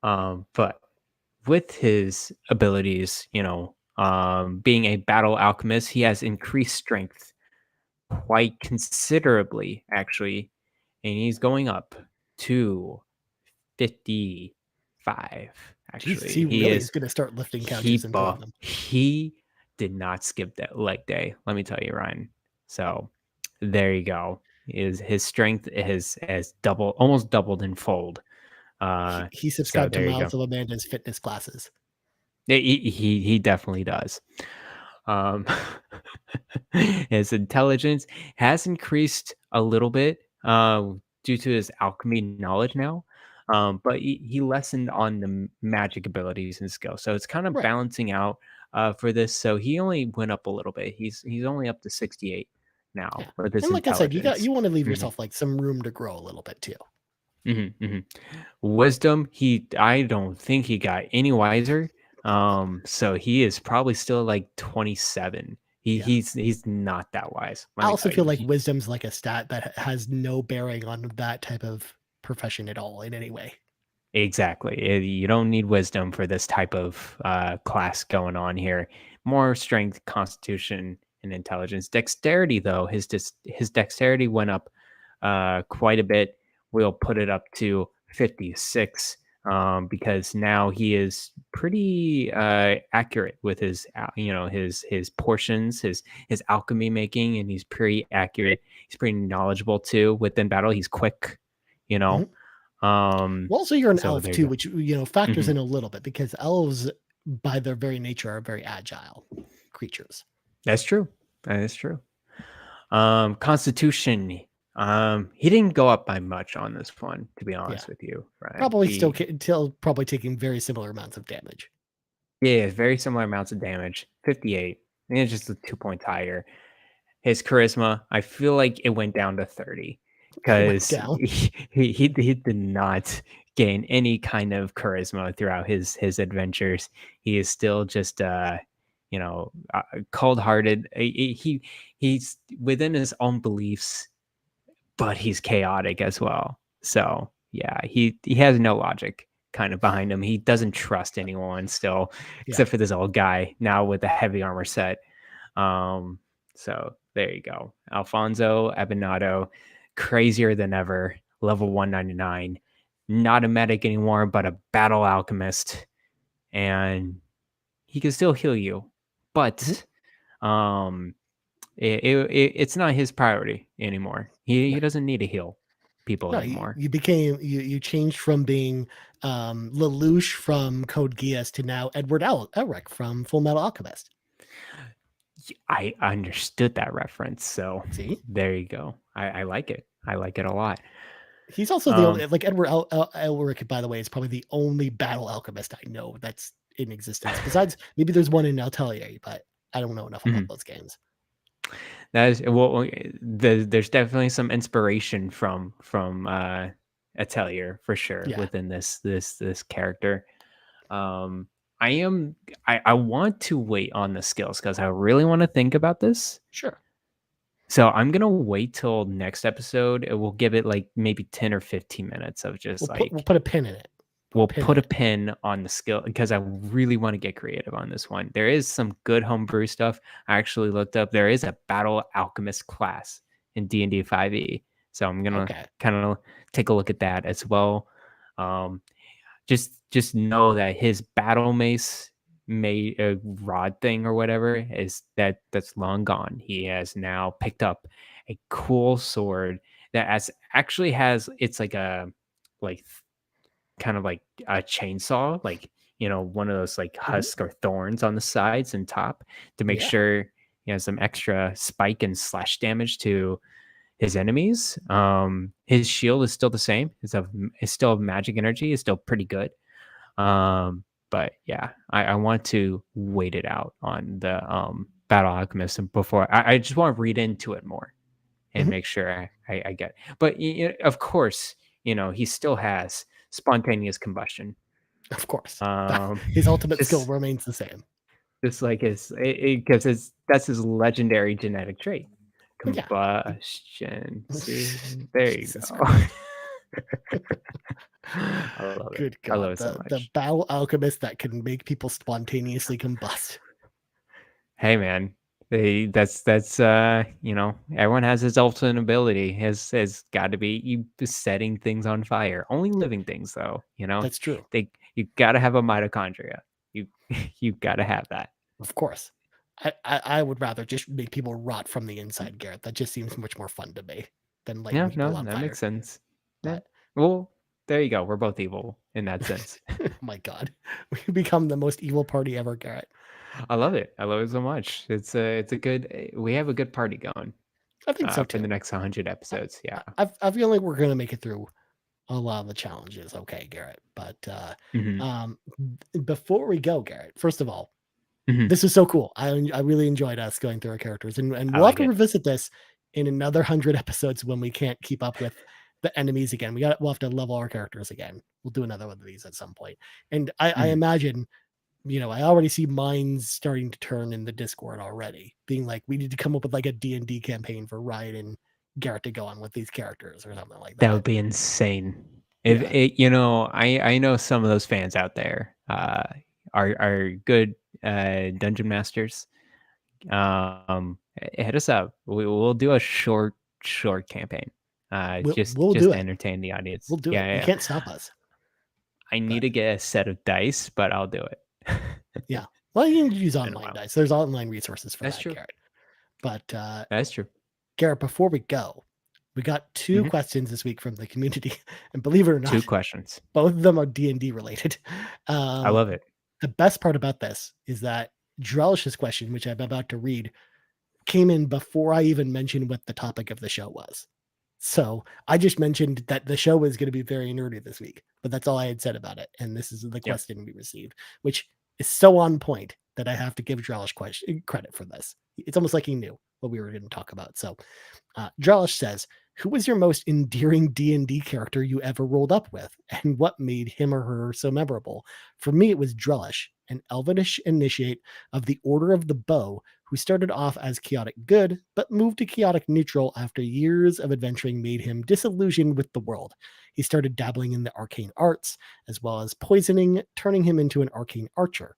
But with his abilities, being a battle alchemist, he has increased strength quite considerably, actually, and he's going up to 55. Jesus, Actually, he really is going to start lifting counters and putting them. he did not skip that leg day. Let me tell you, Ryan. So there you go. Is his strength has almost doubled in fold. He So subscribed to there you go. Miles of Amanda's fitness classes. He definitely does. Um, his intelligence has increased a little bit due to his alchemy knowledge now, but he lessened on the magic abilities and skills. So it's kind of Right. balancing out for this. So he only went up a little bit. He's only up to 68 now Yeah. with his And like I said, intelligence. you want to leave Mhm, yourself like some room to grow a little bit too. mhm. Wisdom, I don't think he got any wiser. So he is probably still like 27. Yeah. He's not that wise. I Let me also tell feel you. like wisdom's like a stat that has no bearing on that type of profession at all in any way. Exactly. You don't need wisdom for this type of class going on here. More strength, constitution, and intelligence. Dexterity, though, his dexterity went up quite a bit. We'll put it up to 56 because now he is pretty accurate with his portions, his alchemy making, and he's pretty accurate. He's pretty knowledgeable too within battle. He's quick, you know. Mhm. Um, Well, also you're an so elf there you too, go. which factors Mhm. in a little bit because elves, by their very nature, are very agile creatures. That's true. That is true. Constitution. He didn't go up by much on this one, to be Yeah, honest with you. Right? probably still probably taking very similar amounts of damage. Yeah, very similar amounts of damage. 58. I think it's just 2 points higher. His charisma, I feel like it went down to 30 It went because down. he did not gain any kind of charisma throughout his adventures. He is still just cold-hearted. He's within his own beliefs, but he's chaotic as well. So yeah, he has no logic kind of behind him. He doesn't trust anyone still, Yeah. except for this old guy now with the heavy armor set. Um, so there you go. Alfonso Abinado, crazier than ever, level 199. Not a medic anymore, but a battle alchemist. And he can still heal you. Mhm. But um it's not his priority anymore. He Right. doesn't need to heal people No, you, anymore. you became you changed from being Lelouch from Code Geass to now Edward Elric from Full Metal Alchemist. I understood that reference, so See? there you go. I like it. I like it a lot. He's also the only Um, like Edward Elric, by the way, is probably the only battle alchemist I know that's in existence. Besides, maybe there's one in Atelier, but I don't know enough about mhm. those games. That is well. There's definitely some inspiration from Atelier for sure Yeah, within this character. Um, I want to wait on the skills because I really want to think about this. sure. So I'm gonna wait till next episode. And we'll give it like maybe 10 or 15 minutes of just We'll like put a pin in it. Put a we'll pin in put a it. pin on the skill because I really want to get creative on this one. There is some good homebrew stuff. I actually looked up. There is a battle alchemist class in D&D 5e. So I'm gonna Okay. kind of take a look at that as well. Um, just know that his battle mace made a rod thing or whatever that's long gone. He has now picked up a cool sword that actually has it's like a like kind of like a chainsaw, like one of those like Mhm. husk or thorns on the sides and top to make Yeah. sure he has some extra spike and slash damage to his enemies. His shield is still the same. It's still magic energy. It's still pretty good. But yeah, I want to wait it out on the Battle Alchemist before I just want to read into it more and Mhm. make sure I get. But of course, he still has spontaneous combustion. Of course. Um, His ultimate skill just remains the same. Just like his, because that's his legendary genetic trait, Well, yeah. combustion. See, there you Jesus go. Christ. I love it. Good I love God. it so The much. bowel alchemist that can make people spontaneously combust. Hey, man. Everyone has his ultimate ability. Has got to be you setting things on fire. Only living things, though. That's true. You got to have a mitochondria. You you got to have that. Of course. I would rather just make people rot from the inside, Garrett. That just seems much more fun to me than lighting Yeah, people no, on that fire. makes sense. Yeah. But Well, there you go. We're both evil in that sense. oh my God, we become the most evil party ever, Garrett. I love it. I love it so much. It's a good. We have a good party going. I think so For too. the next 100 I, episodes. Yeah. I feel like we're gonna make it through a lot of the challenges. Okay, Garrett. But Hmm. before we go, Garrett, first of all, Hmm. this is so cool. I really enjoyed us going through our characters, and I we'll have like to it. revisit this in another 100 episodes when we can't keep up with the enemies again. We'll have to level our characters again. We'll do another one of these at some point. And I Mhm. imagine, I already see minds starting to turn in the Discord already, being like, we need to come up with like a D&D campaign for Ryan and Garrett to go on with these characters or something like That that. would be insane. If Yeah. it, I know some of those fans out there are good dungeon masters. Hit us up. We'll do a short campaign. We'll Just do to it. entertain the We'll audience. do Yeah, it. yeah, You yeah. can't stop us. I need But to get a set of dice, but I'll do it. yeah. Well, you can use It's been a online while. dice. There's online resources for That's that, true. Garrett. But That's true. Garrett, before we go, we got two Hmm. questions this week from the community, and believe it or Two not, questions. both of them are D&D related. I Um, love it. the best part about this is that Drellish's question, which I'm about to read, came in before I even mentioned what the topic of the show was. So I just mentioned that the show was going to be very nerdy this week, but that's all I had said about it. And this is the Yep. question we received, which is so on point that I have to give Drellesh credit for this. It's almost like he knew what we were going to talk about. So Drellesh says, who was your most endearing D&D character you ever rolled up with, and what made him or her so memorable? For me, it was Drellesh, an elvenish initiate of the Order of the Bow, who started off as chaotic good, but moved to chaotic neutral after years of adventuring made him disillusioned with the world. He started dabbling in the arcane arts, as well as poisoning, turning him into an arcane archer.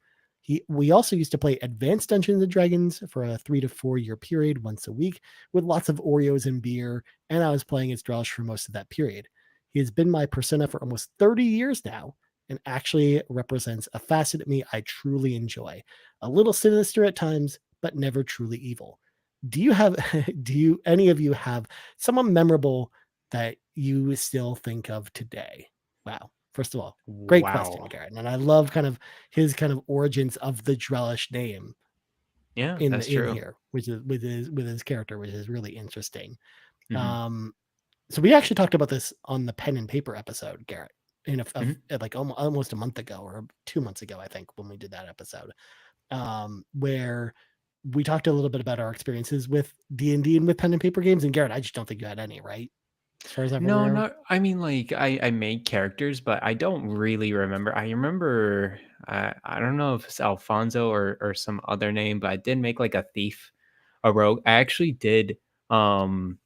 We also used to play Advanced Dungeons and Dragons for a 3 to 4 year period once a week with lots of Oreos and beer, and I was playing as Drellesh for most of that period. He has been my persona for almost 30 years now and actually represents a facet of me I truly enjoy. A little sinister at times, but never truly evil. Do you have any of you have someone memorable that you still think of today? Wow. First of all, great question, Wow. Garrett. And I love kind of his kind of origins of the Drellesh name Yeah, in that's the in true. here, which is with his character, which is really interesting. Hmm. Um, so we actually talked about this on the pen and paper episode, Garrett, Hmm. like almost a month ago or 2 months ago, I think, when we did that episode, where we talked a little bit about our experiences with D&D and with pen and paper games. And Garrett, I just don't think you had any, right? As far as I'm No, aware. not. I mean, like I made characters, but I don't really remember. I remember. I don't know if it's Alfonso or some other name, but I did make like a thief, a rogue. I actually did. Um,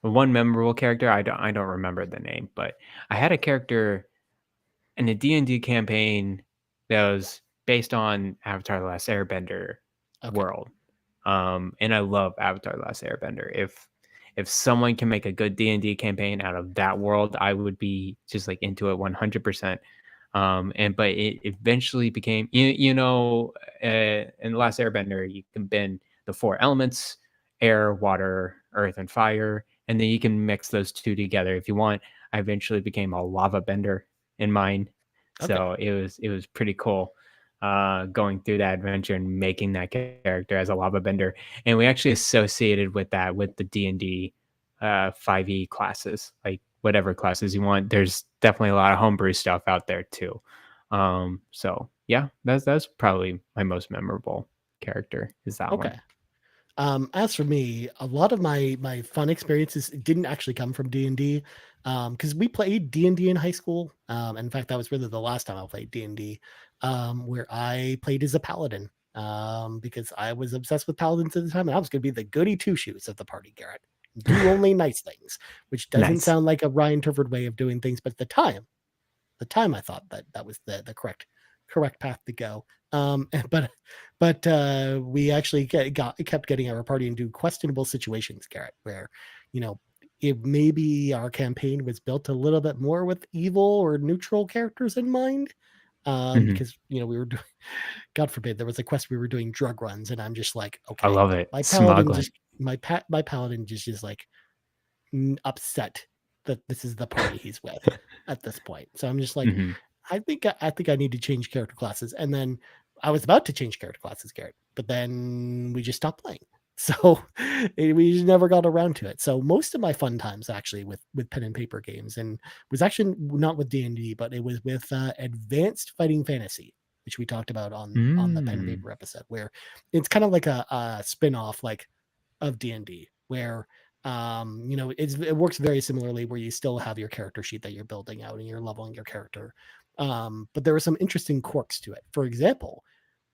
One memorable character. I don't remember the name, but I had a character in a D&D campaign that was based on Avatar: The Last Airbender Okay. world. And I love Avatar: The Last Airbender. If someone can make a good D&D campaign out of that world, I would be just like into it 100%. And but it eventually became in The Last Airbender, you can bend the four elements: air, water, earth, and fire, and then you can mix those two together if you want. I eventually became a lava bender in mine, Okay. so it was pretty cool going through that adventure and making that character as a lava bender. And we actually associated with that with the D&D 5e classes, like whatever classes you want. There's definitely a lot of homebrew stuff out there too. So yeah, that's probably my most memorable character is that one. Okay. As for me, a lot of my fun experiences didn't actually come from D&D, because we played D&D in high school. In fact, that was really the last time I played D&D, where I played as a paladin. because I was obsessed with paladins at the time, and I was going to be the goody two shoes of the party, Garrett. Do only nice things, which doesn't Nice. sound like a Ryan Turford way of doing things, but at the time I thought that that was the correct path to go. But we actually kept getting our party into questionable situations, Garrett, where you know it maybe our campaign was built a little bit more with evil or neutral characters in mind. Mhm. Because we were doing, God forbid, there was a quest we were doing drug runs, and I'm just like, I okay, love it. my paladin Smuggling. just my paladin just is like upset that this is the party he's with at this point. So I'm just like, Mhm. I think I need to change character classes. And then I was about to change character classes, Garrett, but then we just stopped playing. So we just never got around to it. So most of my fun times actually with pen and paper games, and was actually not with D&D, but it was with Advanced Fighting Fantasy, which we talked about on the pen and Mm. paper episode, where it's kind of like a spin-off like of D&D, where it works very similarly, where you still have your character sheet that you're building out and you're leveling your character, but there are some interesting quirks to it. For example,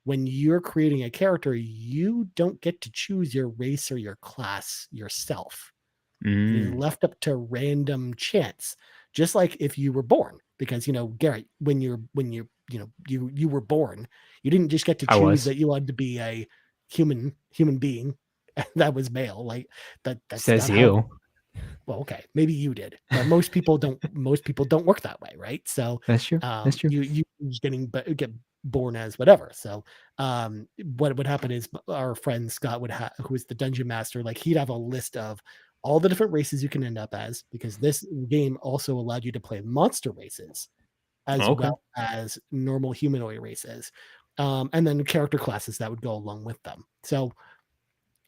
when you're creating a character, you don't get to choose your race or your class yourself. It is Mm. left up to random chance, just like if you were born. Because Garrett, when you were born, you didn't just get to I choose was. that you wanted to be a human being that was male. Like that's Says not how. you. Well, okay, maybe you did, but most people don't. Most people don't work that way, right? So, That's true. That's true. you just get born as whatever. So, what would happen is our friend Scott would have, who is the dungeon master, like he'd have a list of all the different races you can end up as, because this game also allowed you to play monster races as Okay. well as normal humanoid races, and then character classes that would go along with them. So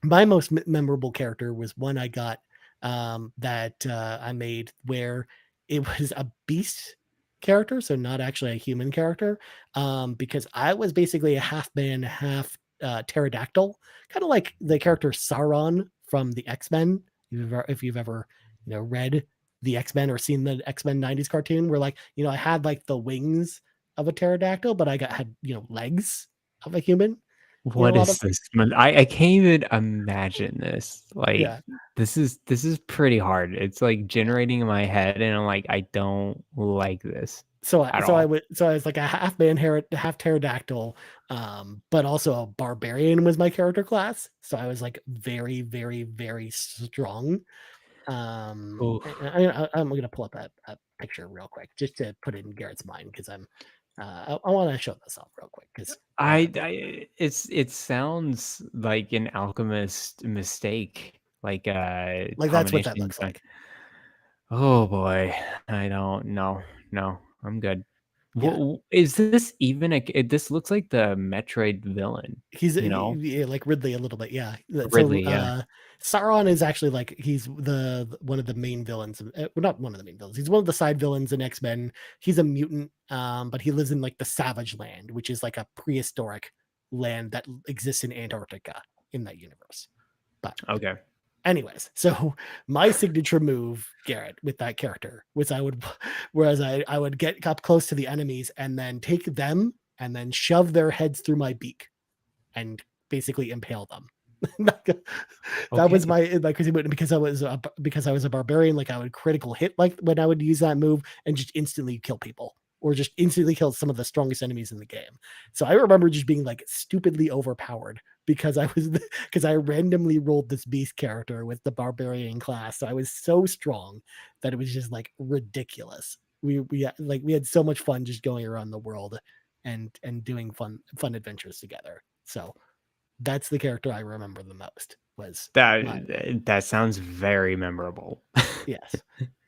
my most memorable character was one I got, that I made, where it was a beast character, so not actually a human character, because I was basically a half man, half pterodactyl, kind of like the character Sauron from the X-Men. If you've ever read the X-Men or seen the X-Men 90s cartoon, where like I had like the wings of a pterodactyl, but I had legs of a human. A What lot of is this? I can't even imagine this. Like, yeah. this is pretty hard. It's like Yeah. generating in my head, and I'm like, I don't like this So at I all. would so I was like a half man, half pterodactyl, but also a barbarian was my character class. So I was like very, very, very strong. Oof. I'm gonna pull up a picture real quick just to put it in Garrett's mind, because I want to show this off real quick, because It sounds like an alchemist mistake, like like that's what that combination. looks like. Oh boy, I don't know. No, I'm good. Yeah. Is this even this looks like the Metroid villain, He's you know? yeah, like Ridley a little bit, yeah. So Ridley, yeah. Sauron is actually like he's one of the main villains. Well, not one of the main villains. He's one of the side villains in X-Men. He's a mutant, but he lives in like the Savage Land, which is like a prehistoric land that exists in Antarctica in that universe. But Okay. anyways, so my signature move, Garrett, with that character was whereas I would get up close to the enemies and then take them and then shove their heads through my beak and basically impale them. That was Okay. my crazy move, because I was a barbarian. Like I would critical hit like when I would use that move and just instantly kill people, or just instantly kill some of the strongest enemies in the game. So I remember just being like stupidly overpowered because because I randomly rolled this beast character with the barbarian class. So I was so strong that it was just like ridiculous. We had so much fun just going around the world and doing fun adventures together. So that's the character I remember the most, was my That sounds very memorable. yes.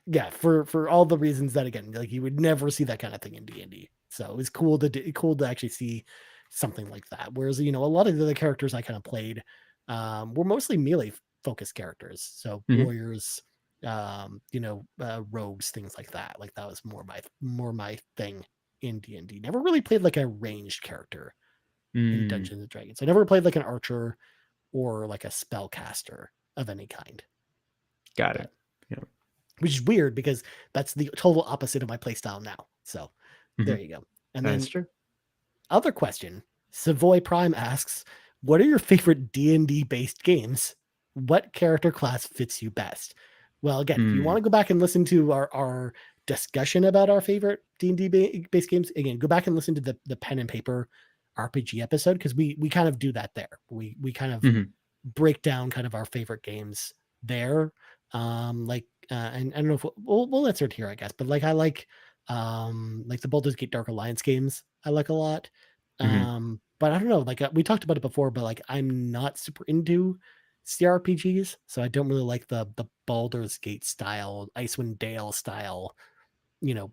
Yeah, for all the reasons that, again, like you would never see that kind of thing in D&D. So it was cool to actually see something like that. Whereas, a lot of the other characters I kind of played were mostly melee focused characters. So Mhm. warriors, rogues, things like that. Like that was more my thing in D&D. Never really played like a ranged character in Mm, Dungeons and Dragons. I never played like an archer or like a spellcaster of any kind. got it. But Yeah. which is weird because that's the total opposite of my playstyle now. So there Mhm. you go. And That's then true. other question. Savoy Prime asks, "What are your favorite D&D based games? What character class fits you best?" Well, again, if you want Mm, to go back and listen to our discussion about our favorite D&D based games, again, go back and listen to the pen and paper RPG episode, because we kind of do that there. We kind of mhm, break down kind of our favorite games there. And I don't know if we'll answer it here, I guess, but like I like the Baldur's Gate Dark Alliance games I like a lot. mhm. But I don't know, like we talked about it before, but like I'm not super into CRPGs, so I don't really like the Baldur's Gate style, Icewind Dale style, you know,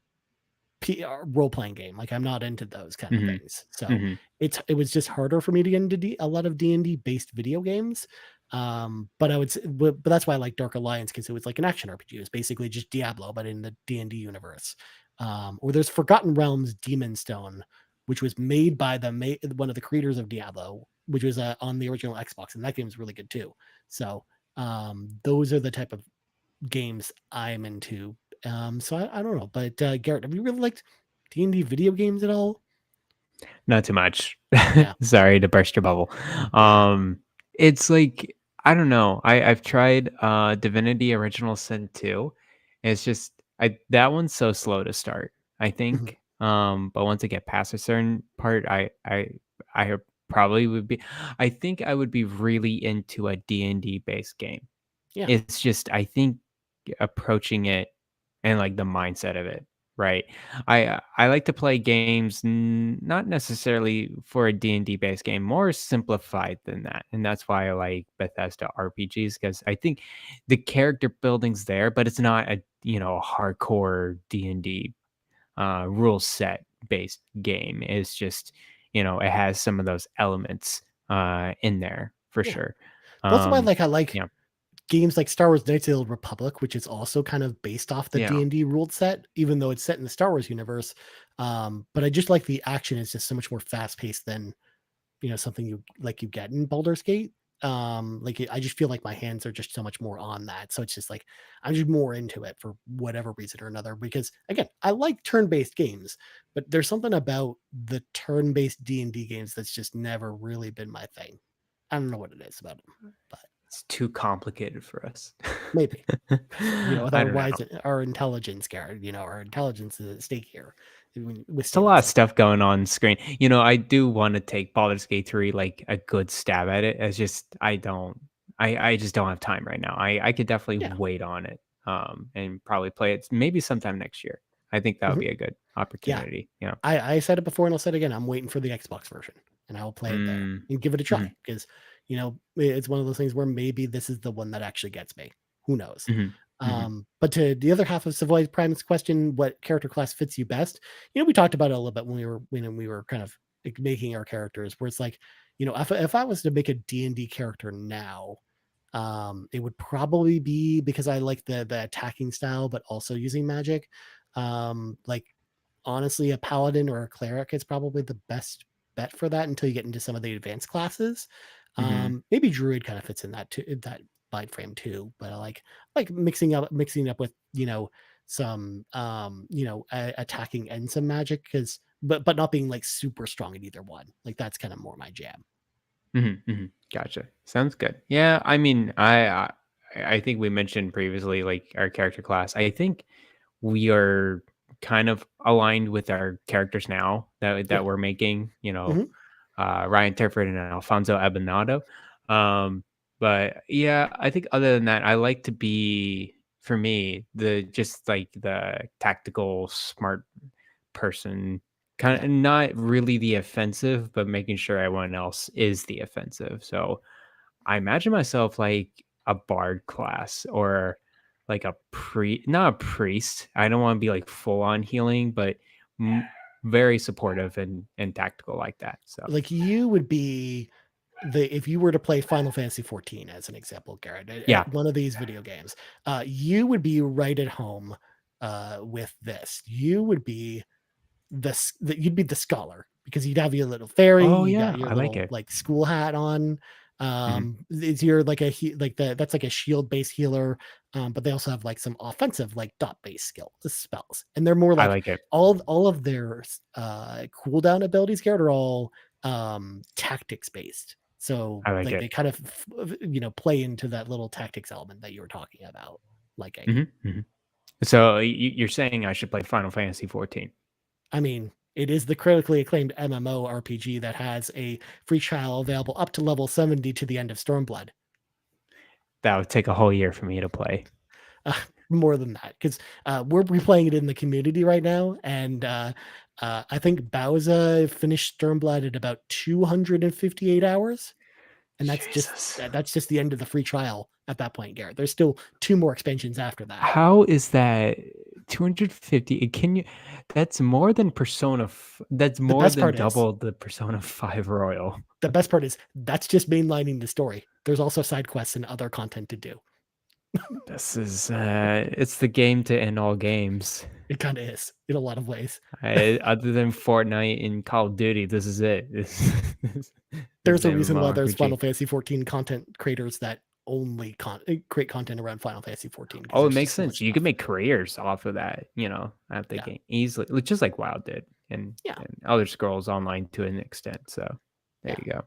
role playing game. Like I'm not into those kind of Mhm. things. So Mhm. it was just harder for me to get into a lot of D&D based video games. But I would say, but that's why I like Dark Alliance, because it was like an action RPG. It was basically just Diablo, but in the D&D universe. Or there's Forgotten Realms Demon Stone, which was made by one of the creators of Diablo, which was on the original Xbox, and that game is really good too. So those are the type of games I'm into. So I don't know, but Garrett, have you really liked D&D video games at all? Not too much. Yeah. Sorry to burst your bubble. Yeah. Um, it's like I don't know. I've tried Divinity Original Sin 2. It's just I that one's so slow to start, I Mhm. think. But once I get past a certain part, I probably would be I think I would be really into a D&D based game. Yeah. It's just I think approaching it and, like, the mindset of it, right? I like to play games not necessarily for a D&D based game, more simplified than that, and that's why I like Bethesda RPGs, because I think the character building's there, but it's not a, hardcore D&D, rule set based game. It's just, it has some of those elements, in there for Yeah. sure. That's why Um, like I like yeah. games like Star Wars Knights of the Old Republic, which is also kind of based off the Yeah. D&D ruled set, even though it's set in the Star Wars universe. But I just like the action is just so much more fast paced than something you get in Baldur's Gate. I just feel like my hands are just so much more on that, so it's just like I'm just more into it for whatever reason or another, because again, I like turn-based games, but there's something about the turn-based D&D games that's just never really been my thing. I don't know what it is about them, but It's too complicated for us. maybe. With I our don't know. our intelligence, Garrett, our intelligence is at stake here with It's a doing lot of something. stuff going on screen. I do want to take Baldur's Gate 3 like a good stab at it. It's just I just don't have time right now. I could definitely Yeah. wait on it and probably play it maybe sometime next year. I think that would Mhm. be a good Yeah. opportunity. Yeah. I said it before and I'll say it again. I'm waiting for the Xbox version, and I will play it there Mm. and give it a try, Mhm. because it's one of those things where maybe this is the one that actually gets me. Who knows? Mhm. Mhm. But to the other half of Savoy Prime's question, what character class fits you best? We talked about it a little bit when we were kind of like making our characters, where it's like, if I was to make a D&D character now, it would probably be, because I like the attacking style, but also using magic. Like honestly, a paladin or a cleric is probably the best bet for that until you get into some of the advanced classes. Mhm. Maybe druid kind of fits in that mind frame too, but I like mixing up with some attacking and some magic, because but not being like super strong in either one. Like that's kind of more my jam. Mhm, mhm. Gotcha. Sounds good. Yeah, I mean, I think we mentioned previously like our character class. I think we are kind of aligned with our characters now that Yeah. we're making. Hmm. Ryan Turford and Alfonso Abinado. Um, but yeah, I think other than that, I like to be for me the just like the tactical smart person, kind Yeah. of not really the offensive, but making sure everyone else is the offensive. So I imagine myself like a bard class or like not a priest. I don't want to be like full on healing, but very supportive and tactical like that. So Like you would be if you were to play Final Fantasy 14 as an example, Garrett, yeah. at one of these video games, you would be right at home with this. You would be you'd be the scholar, because you'd have your little fairy, Oh you got yeah, your I like little it. like school hat on. Hmm. Is you're like that's like a shield based healer, but they also have like some offensive like dot based spells, and they're more I like like it. all of their cooldown abilities, Garrett, are all tactics based. So I like like they it. kind of play into that little tactics element that you were talking about. Liking. So you're saying I should play Final Fantasy 14? I mean, it is the critically acclaimed MMO RPG that has a free trial available up to level 70 to the end of Stormblood. That would take a whole year for me to play. More than that, because we're replaying it in the community right now, and I think Bowsah finished Stormblood at about 258 hours, and Jesus. that's just the end of the free trial at that point, Garrett. There's still 2 more expansions after that. How is that 250? Can you? That's more than that's The more best than part is double the Persona 5 Royal. that's just mainlining the story. There's also side quests and other content to do. This is it's the game to end all games. It kind of is in a lot of ways. Other than Fortnite and Call of Duty, this is it. There's the a reason why there's MMORPG. Final Fantasy 14 content creators that only create content around Final Fantasy 14. Oh, it makes sense. You can make careers off of that, at the game easily, just like WoW did, and Elder Scrolls Online to an extent. So there you go.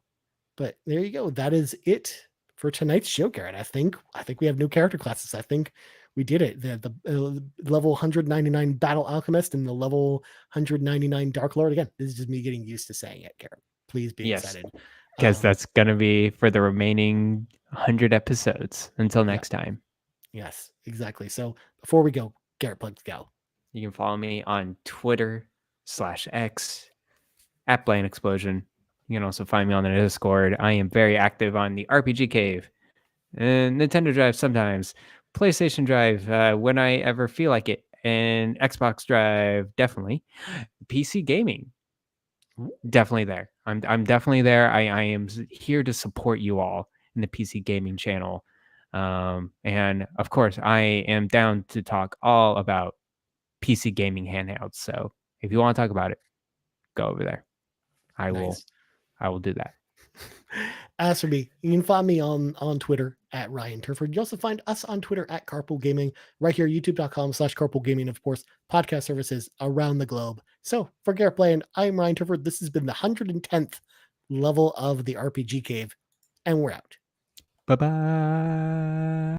But there you go. That is it for tonight's show, Garrett. I think we have new character classes. I think we did it. The level 199 Battle Alchemist and the level 199 Dark Lord. Again, this is just me getting used to saying it, Garrett. Please be excited. Because that's going to be for the remaining 100 episodes. Until next time. Yes, exactly. So before we go, Garrett, plugs go. You can follow me on Twitter/X at Blaine Explosion. You can also find me on the Discord. I am very active on the RPG Cave, and Nintendo Drive sometimes, PlayStation Drive when I ever feel like it, and Xbox Drive definitely. PC gaming, definitely there. I'm definitely there. I am here to support you all in the PC gaming channel, and of course, I am down to talk all about PC gaming handhelds. So if you want to talk about it, go over there. I will do that. As for me, you can find me on Twitter at Ryan Turford. You also find us on Twitter at Carpool Gaming, right here, youtube.com/Carpool Gaming, of course, podcast services around the globe. So for Garrett Blaine, I'm Ryan Turford. This has been the 110th level of the RPG Cave, and we're out. Bye-bye.